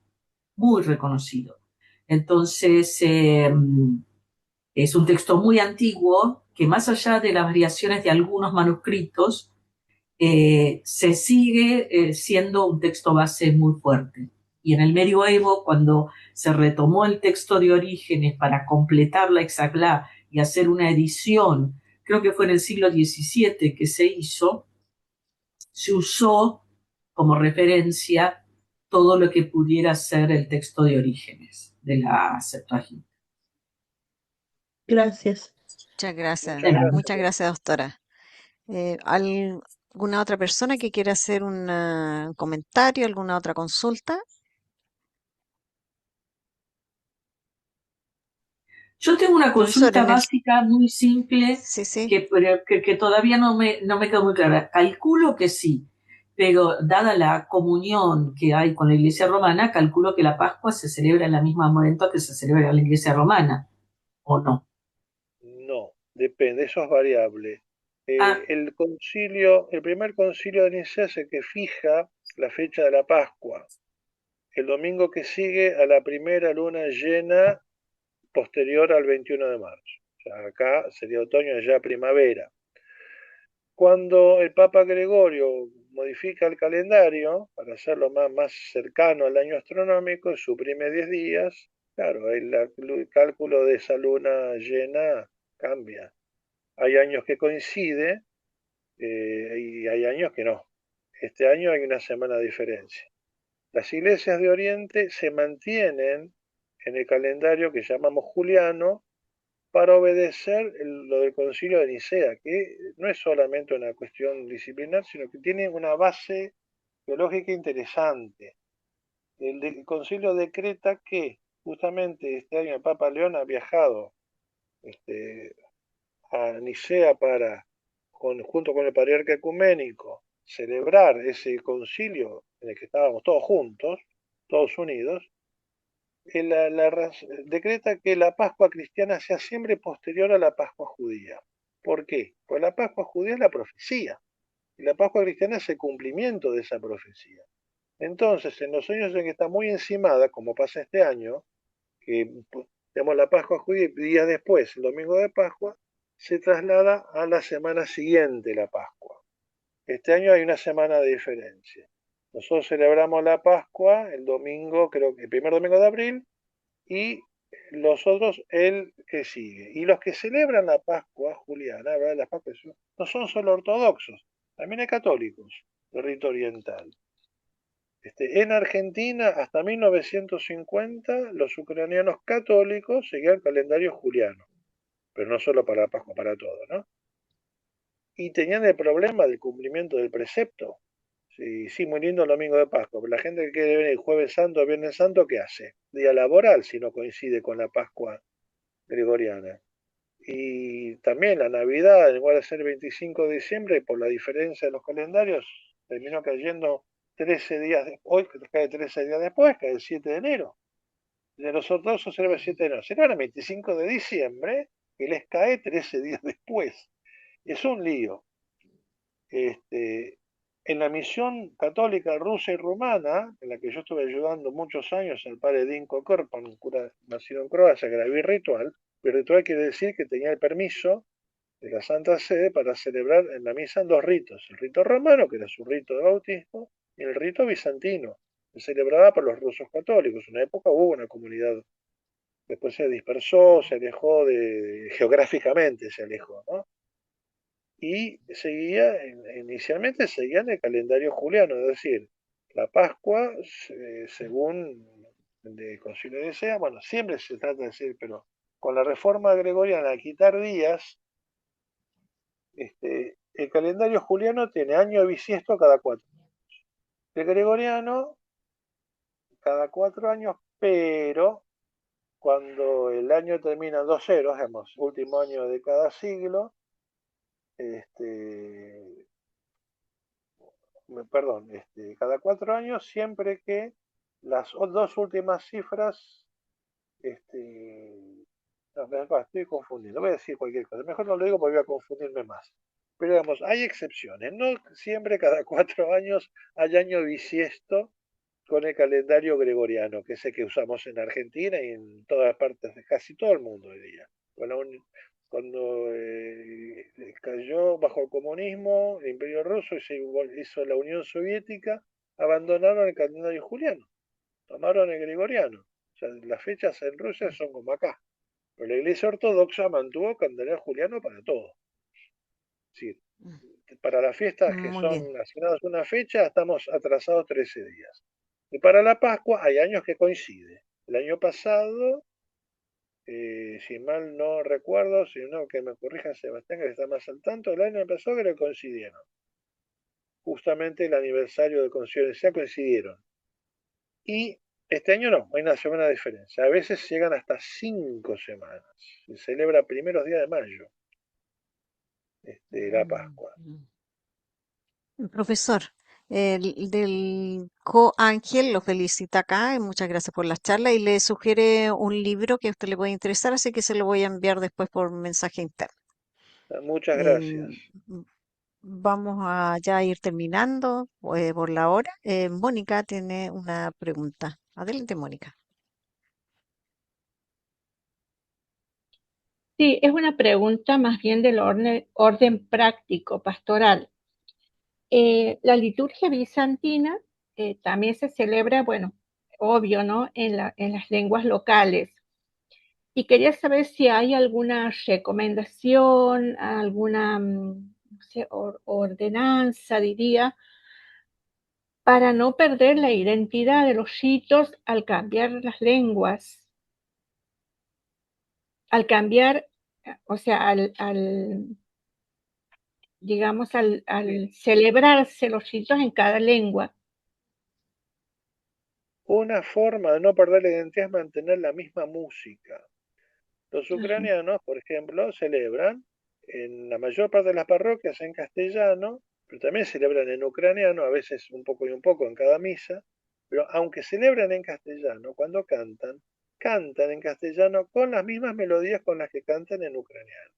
muy reconocido. Entonces, es un texto muy antiguo que más allá de las variaciones de algunos manuscritos, se sigue siendo un texto base muy fuerte. Y en el medioevo, cuando se retomó el texto de Orígenes para completar la Hexaklá y hacer una edición, creo que fue en el siglo XVII que se hizo, se usó como referencia todo lo que pudiera ser el texto de Orígenes de la Septuaginta. Gracias. Muchas gracias, Muchas gracias. muchas gracias, doctora. ¿Alguna otra persona que quiera hacer un comentario, alguna otra consulta? Yo tengo una Profesor, consulta básica muy simple Sí, sí. que todavía no me quedó muy clara. Calculo que sí, pero dada la comunión que hay con la Iglesia Romana, calculo que la Pascua se celebra en la misma momento que se celebra en la Iglesia Romana, ¿o no? No, depende, eso es variable. Ah, El primer concilio de Nicea es el que fija la fecha de la Pascua, el domingo que sigue a la primera luna llena posterior al 21 de marzo. O sea, acá sería otoño, ya primavera. Cuando el Papa Gregorio modifica el calendario para hacerlo más cercano al año astronómico, suprime 10 días, claro, el cálculo de esa luna llena cambia. Hay años que coincide y hay años que no. Este año hay una semana de diferencia. Las iglesias de Oriente se mantienen en el calendario que llamamos juliano para obedecer lo del concilio de Nicea, que no es solamente una cuestión disciplinar, sino que tiene una base teológica interesante. El concilio decreta que justamente este año el Papa León ha viajado a Nicea para, junto con el patriarca ecuménico, celebrar ese concilio en el que estábamos todos juntos, todos unidos, decreta que la Pascua cristiana sea siempre posterior a la Pascua judía. ¿Por qué? Pues la Pascua judía es la profecía y la Pascua cristiana es el cumplimiento de esa profecía. Entonces, en los años en que está muy encimada, como pasa este año, que tenemos la Pascua judía y días después, el domingo de Pascua, se traslada a la semana siguiente la Pascua. Este año hay una semana de diferencia. Nosotros celebramos la Pascua el domingo, creo que el primer domingo de abril, y los otros el que sigue. Y los que celebran la Pascua juliana, ¿verdad? La Pascua no son solo ortodoxos, también hay católicos de rito oriental. En Argentina, hasta 1950, los ucranianos católicos seguían el calendario juliano, pero no solo para la Pascua, para todo, ¿no? Y tenían el problema del cumplimiento del precepto. Sí, sí, muy lindo el domingo de Pascua, pero la gente que quiere venir jueves santo, viernes santo, ¿qué hace? Día laboral si no coincide con la Pascua gregoriana. Y también la Navidad, en lugar de ser el 25 de diciembre, por la diferencia de los calendarios, terminó cayendo 13 días después, cae 13 días después, cae el 7 de enero. De los ortodoxos celebra el 7 de enero. Celebran el 25 de diciembre, que les cae 13 días después. Es un lío. En la misión católica rusa y rumana, en la que yo estuve ayudando muchos años al padre Dinko Korpan, un cura nacido en Croacia, que era birritual quiere decir que tenía el permiso de la Santa Sede para celebrar en la misa dos ritos, el rito romano, que era su rito de bautismo, y el rito bizantino, que se celebraba por los rusos católicos. En una época hubo una comunidad, después se dispersó, se alejó geográficamente se alejó, ¿no? Y inicialmente seguían el calendario juliano, es decir, la Pascua, según el Concilio de Nicea, bueno, siempre se trata de decir, pero con la reforma gregoriana, al quitar días, el calendario juliano tiene año bisiesto cada 4 años. El gregoriano, cada 4 años, pero cuando el año termina en 2 ceros, digamos, último año de cada siglo, perdón, cada 4 años, siempre que las dos últimas cifras, no, estoy confundiendo, voy a decir cualquier cosa, mejor no lo digo porque voy a confundirme más. Pero digamos, hay excepciones, no siempre cada 4 años hay año bisiesto con el calendario gregoriano, que es el que usamos en Argentina y en todas partes de casi todo el mundo hoy día. Cuando cayó bajo el comunismo, el Imperio Ruso y se hizo la Unión Soviética, abandonaron el calendario juliano, tomaron el gregoriano. O sea, las fechas en Rusia son como acá. Pero la Iglesia Ortodoxa mantuvo el calendario juliano para todo. Es decir, para las fiestas que Muy bien. son asignadas una fecha, estamos atrasados 13 días. Y para la Pascua hay años que coinciden. El año pasado, si mal no recuerdo, si no que me corrija Sebastián, que está más al tanto, el año pasado que coincidieron. Justamente el aniversario de Concilio de Nicea coincidieron. Y este año no, hay una semana de diferencia. A veces llegan hasta 5 semanas. Se celebra primeros días de mayo, la Pascua. Profesor, el del Co Ángel lo felicita acá y muchas gracias por la charla y le sugiere un libro que a usted le puede interesar, así que se lo voy a enviar después por mensaje interno. Muchas gracias. M- Vamos a ya ir terminando por la hora. Mónica tiene una pregunta. Adelante, Mónica. Sí, es una pregunta más bien del orden práctico, pastoral. La liturgia bizantina también se celebra, bueno, obvio, ¿no? En las lenguas locales. Y quería saber si hay alguna recomendación, alguna no sé, ordenanza, diría, para no perder la identidad de los ritos al cambiar las lenguas, al cambiar, o sea, digamos, al celebrarse los ritos en cada lengua. Una forma de no perder la identidad es mantener la misma música. Los Ajá. ucranianos, por ejemplo, celebran en la mayor parte de las parroquias en castellano, pero también celebran en ucraniano, a veces un poco y un poco en cada misa, pero aunque celebran en castellano, cuando cantan, cantan en castellano con las mismas melodías con las que cantan en ucraniano.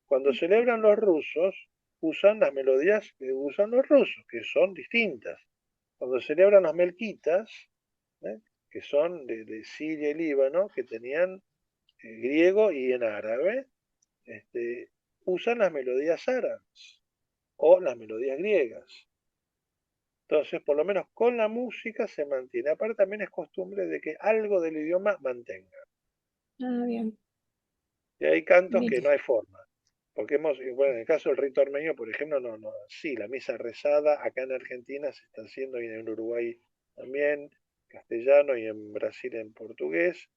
Cuando celebran los rusos, usan las melodías que usan los rusos, que son distintas. Cuando celebran los melquitas, que son de Siria y Líbano, que tenían griego y en árabe, usan las melodías árabes o las melodías griegas. Entonces, por lo menos con la música se mantiene. Aparte, también es costumbre de que algo del idioma mantenga. Ah, bien, Y hay cantos bien. que no hay forma. Porque bueno, en el caso del rito armenio, por ejemplo, sí, la misa rezada acá en Argentina se está haciendo y en Uruguay también, castellano y en Brasil en portugués.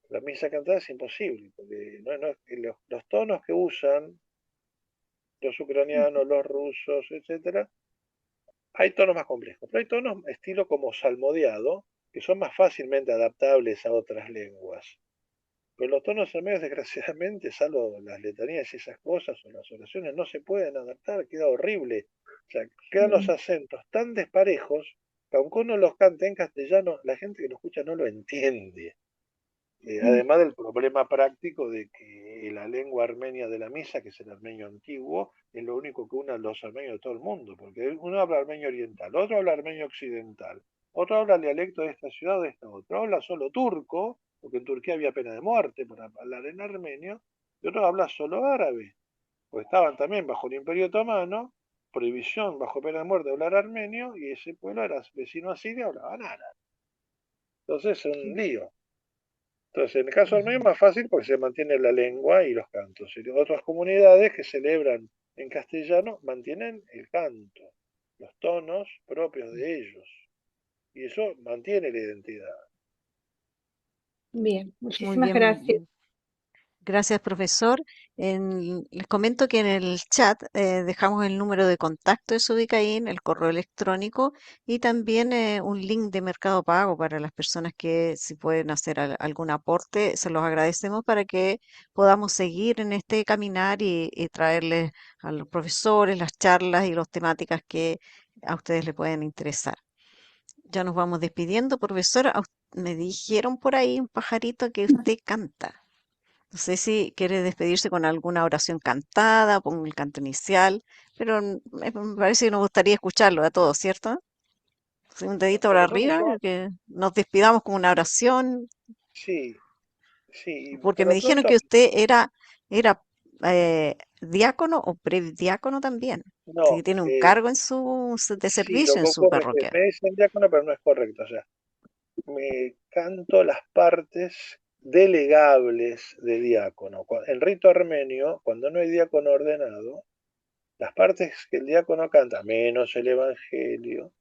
La misa cantada es imposible, porque los tonos que usan los ucranianos, los rusos, etcétera, hay tonos más complejos, pero hay tonos estilo como salmodiado, que son más fácilmente adaptables a otras lenguas. Pero los tonos armenios, desgraciadamente, salvo las letanías y esas cosas, o las oraciones, no se pueden adaptar, queda horrible. O sea, quedan los acentos tan desparejos que aunque uno los cante en castellano, la gente que lo escucha no lo entiende. Además del problema práctico de que la lengua armenia de la misa, que es el armenio antiguo, es lo único que une a los armenios de todo el mundo, porque uno habla armenio oriental, otro habla armenio occidental, otro habla el dialecto de esta ciudad o de esta otra, habla solo turco, porque en Turquía había pena de muerte por hablar en armenio, y otro habla solo árabe, pues estaban también bajo el Imperio Otomano, prohibición bajo pena de muerte de hablar armenio, y ese pueblo era vecino a Siria, hablaban árabe. Entonces es un lío. Entonces, en el caso armenio es más fácil porque se mantiene la lengua y los cantos. Y otras comunidades que celebran en castellano mantienen el canto, los tonos propios de ellos. Y eso mantiene la identidad. Bien, Muy muchísimas gracias. bien. Gracias, profesor. Les comento que en el chat dejamos el número de contacto de Subicaín, el correo electrónico y también un link de Mercado Pago para las personas que si pueden hacer algún aporte, se los agradecemos para que podamos seguir en este caminar y traerles a los profesores las charlas y las temáticas que a ustedes les pueden interesar. Ya nos vamos despidiendo, profesor. Me dijeron por ahí un pajarito que usted canta. No sé si quiere despedirse con alguna oración cantada, pongo el canto inicial, pero me parece que nos gustaría escucharlo a todos, ¿cierto? Sí, un dedito Por para lo menos arriba, yo, que nos despidamos con una oración, sí, sí, y porque por me lo dijeron pronto, que usted era diácono o prediácono también, así que no, tiene un cargo de sí, lo servicio que en su ocurre es que parroquia. me dicen diácono, pero no es correcto. O sea, me canto las partes delegables de diácono. En rito armenio, cuando no hay diácono ordenado, las partes que el diácono canta, menos el evangelio,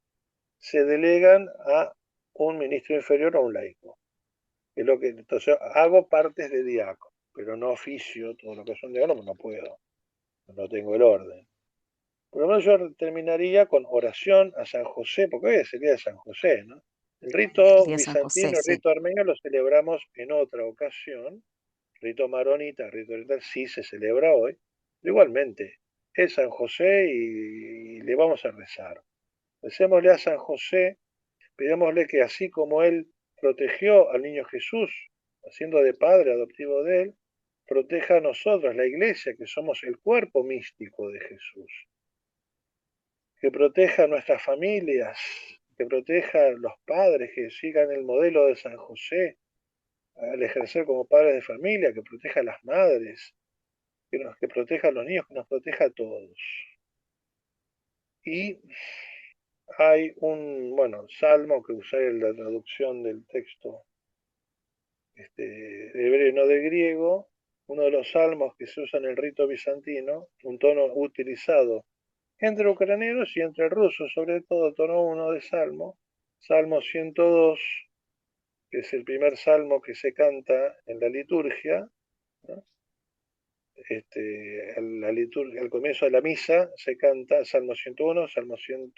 se delegan a un ministro inferior o a un laico. Es lo que, entonces hago partes de diácono, pero no oficio, todo lo que son diáconos no puedo, no tengo el orden. Por lo menos yo terminaría con oración a San José, porque hoy es el día de San José, ¿no? El El rito día de San José, bizantino, el sí. rito armenio lo celebramos en otra ocasión. El rito maronita, el rito oriental sí se celebra hoy. Pero igualmente, es San José y le vamos a rezar. Recémosle a San José, pidámosle que así como él protegió al niño Jesús, haciendo de padre adoptivo de él, proteja a nosotros, la iglesia, que somos el cuerpo místico de Jesús. Que proteja a nuestras familias, que proteja a los padres, que sigan el modelo de San José al ejercer como padres de familia, que proteja a las madres, que proteja a los niños, que nos proteja a todos. Y hay un, bueno, salmo que usé en la traducción del texto de hebreo y no de griego, uno de los salmos que se usa en el rito bizantino, un tono utilizado entre ucranianos y entre rusos, sobre todo tono 1 de salmo, salmo 102, que es el primer salmo que se canta en la liturgia, ¿no? Al comienzo de la misa se canta Salmo 101, Salmo 100,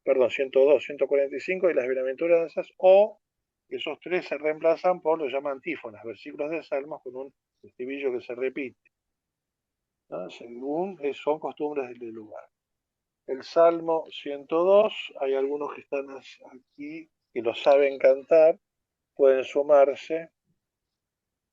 perdón, 102, 145 y las bienaventuranzas, o esos tres se reemplazan por lo que llaman antífonas, versículos de Salmos con un estribillo que se repite, ¿no? Según son costumbres del lugar. El Salmo 102, hay algunos que están aquí que lo saben cantar, pueden sumarse.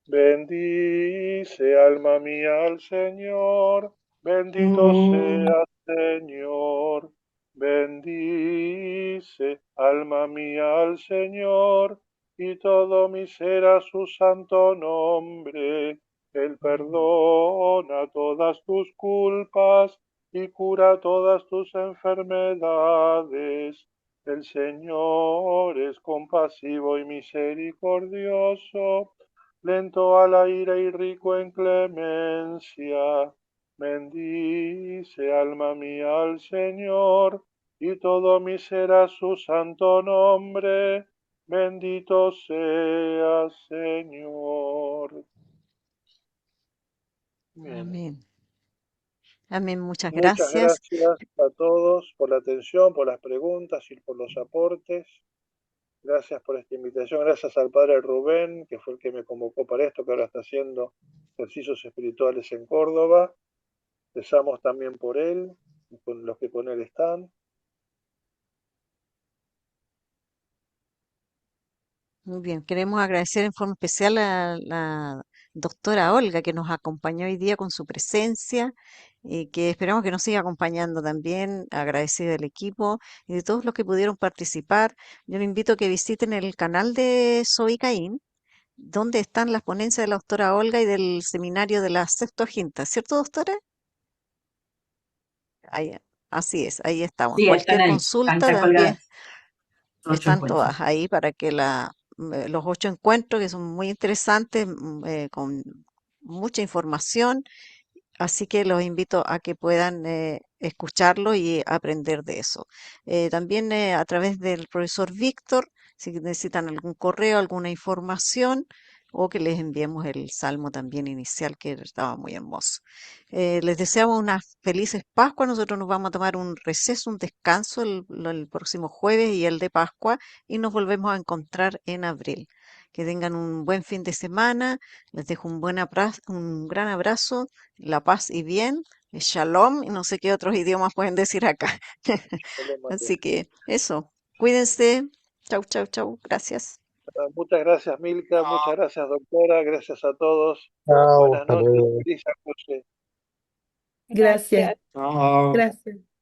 Bendice alma mía al Señor, bendito sea Señor, Bendice, alma mía, al Señor, y todo mi ser a su santo nombre. Él perdona todas tus culpas y cura todas tus enfermedades. El Señor es compasivo y misericordioso, lento a la ira y rico en clemencia. Bendice, alma mía, al Señor, y todo mi ser a su santo nombre. Bendito sea, Señor. Bien. Amén. Amén, muchas Muchas gracias. gracias a todos por la atención, por las preguntas y por los aportes. Gracias por esta invitación. Gracias al padre Rubén, que fue el que me convocó para esto, que ahora está haciendo ejercicios espirituales en Córdoba. Rezamos también por él y con los que con él están. Muy bien, queremos agradecer en forma especial a la doctora Olga que nos acompañó hoy día con su presencia y que esperamos que nos siga acompañando también, agradecido del equipo y de todos los que pudieron participar. Yo les invito a que visiten el canal de Soy Caín, donde están las ponencias de la doctora Olga y del seminario de la Septuaginta, ¿cierto, doctora? Ahí, así es, ahí estamos. Sí, están Cualquier ahí, consulta están también. colgadas los 8 Están encuentros. todas ahí para que los 8 encuentros, que son muy interesantes, con mucha información, así que los invito a que puedan escucharlo y aprender de eso. También a través del profesor Víctor, si necesitan algún correo, alguna información, o que les enviemos el salmo también inicial, que estaba muy hermoso. Les deseamos unas felices Pascuas. Nosotros nos vamos a tomar un receso, un descanso el próximo jueves y el de Pascua, y nos volvemos a encontrar en abril. Que tengan un buen fin de semana. Les dejo un gran abrazo, la paz y bien, shalom, y no sé qué otros idiomas pueden decir acá. Así que eso, cuídense. Chau, chau, chau. Gracias. Muchas gracias, Milka. Muchas gracias, doctora. Gracias a todos. Chao, Buenas hasta noches. luego. Feliz noche. Gracias, Chao. gracias.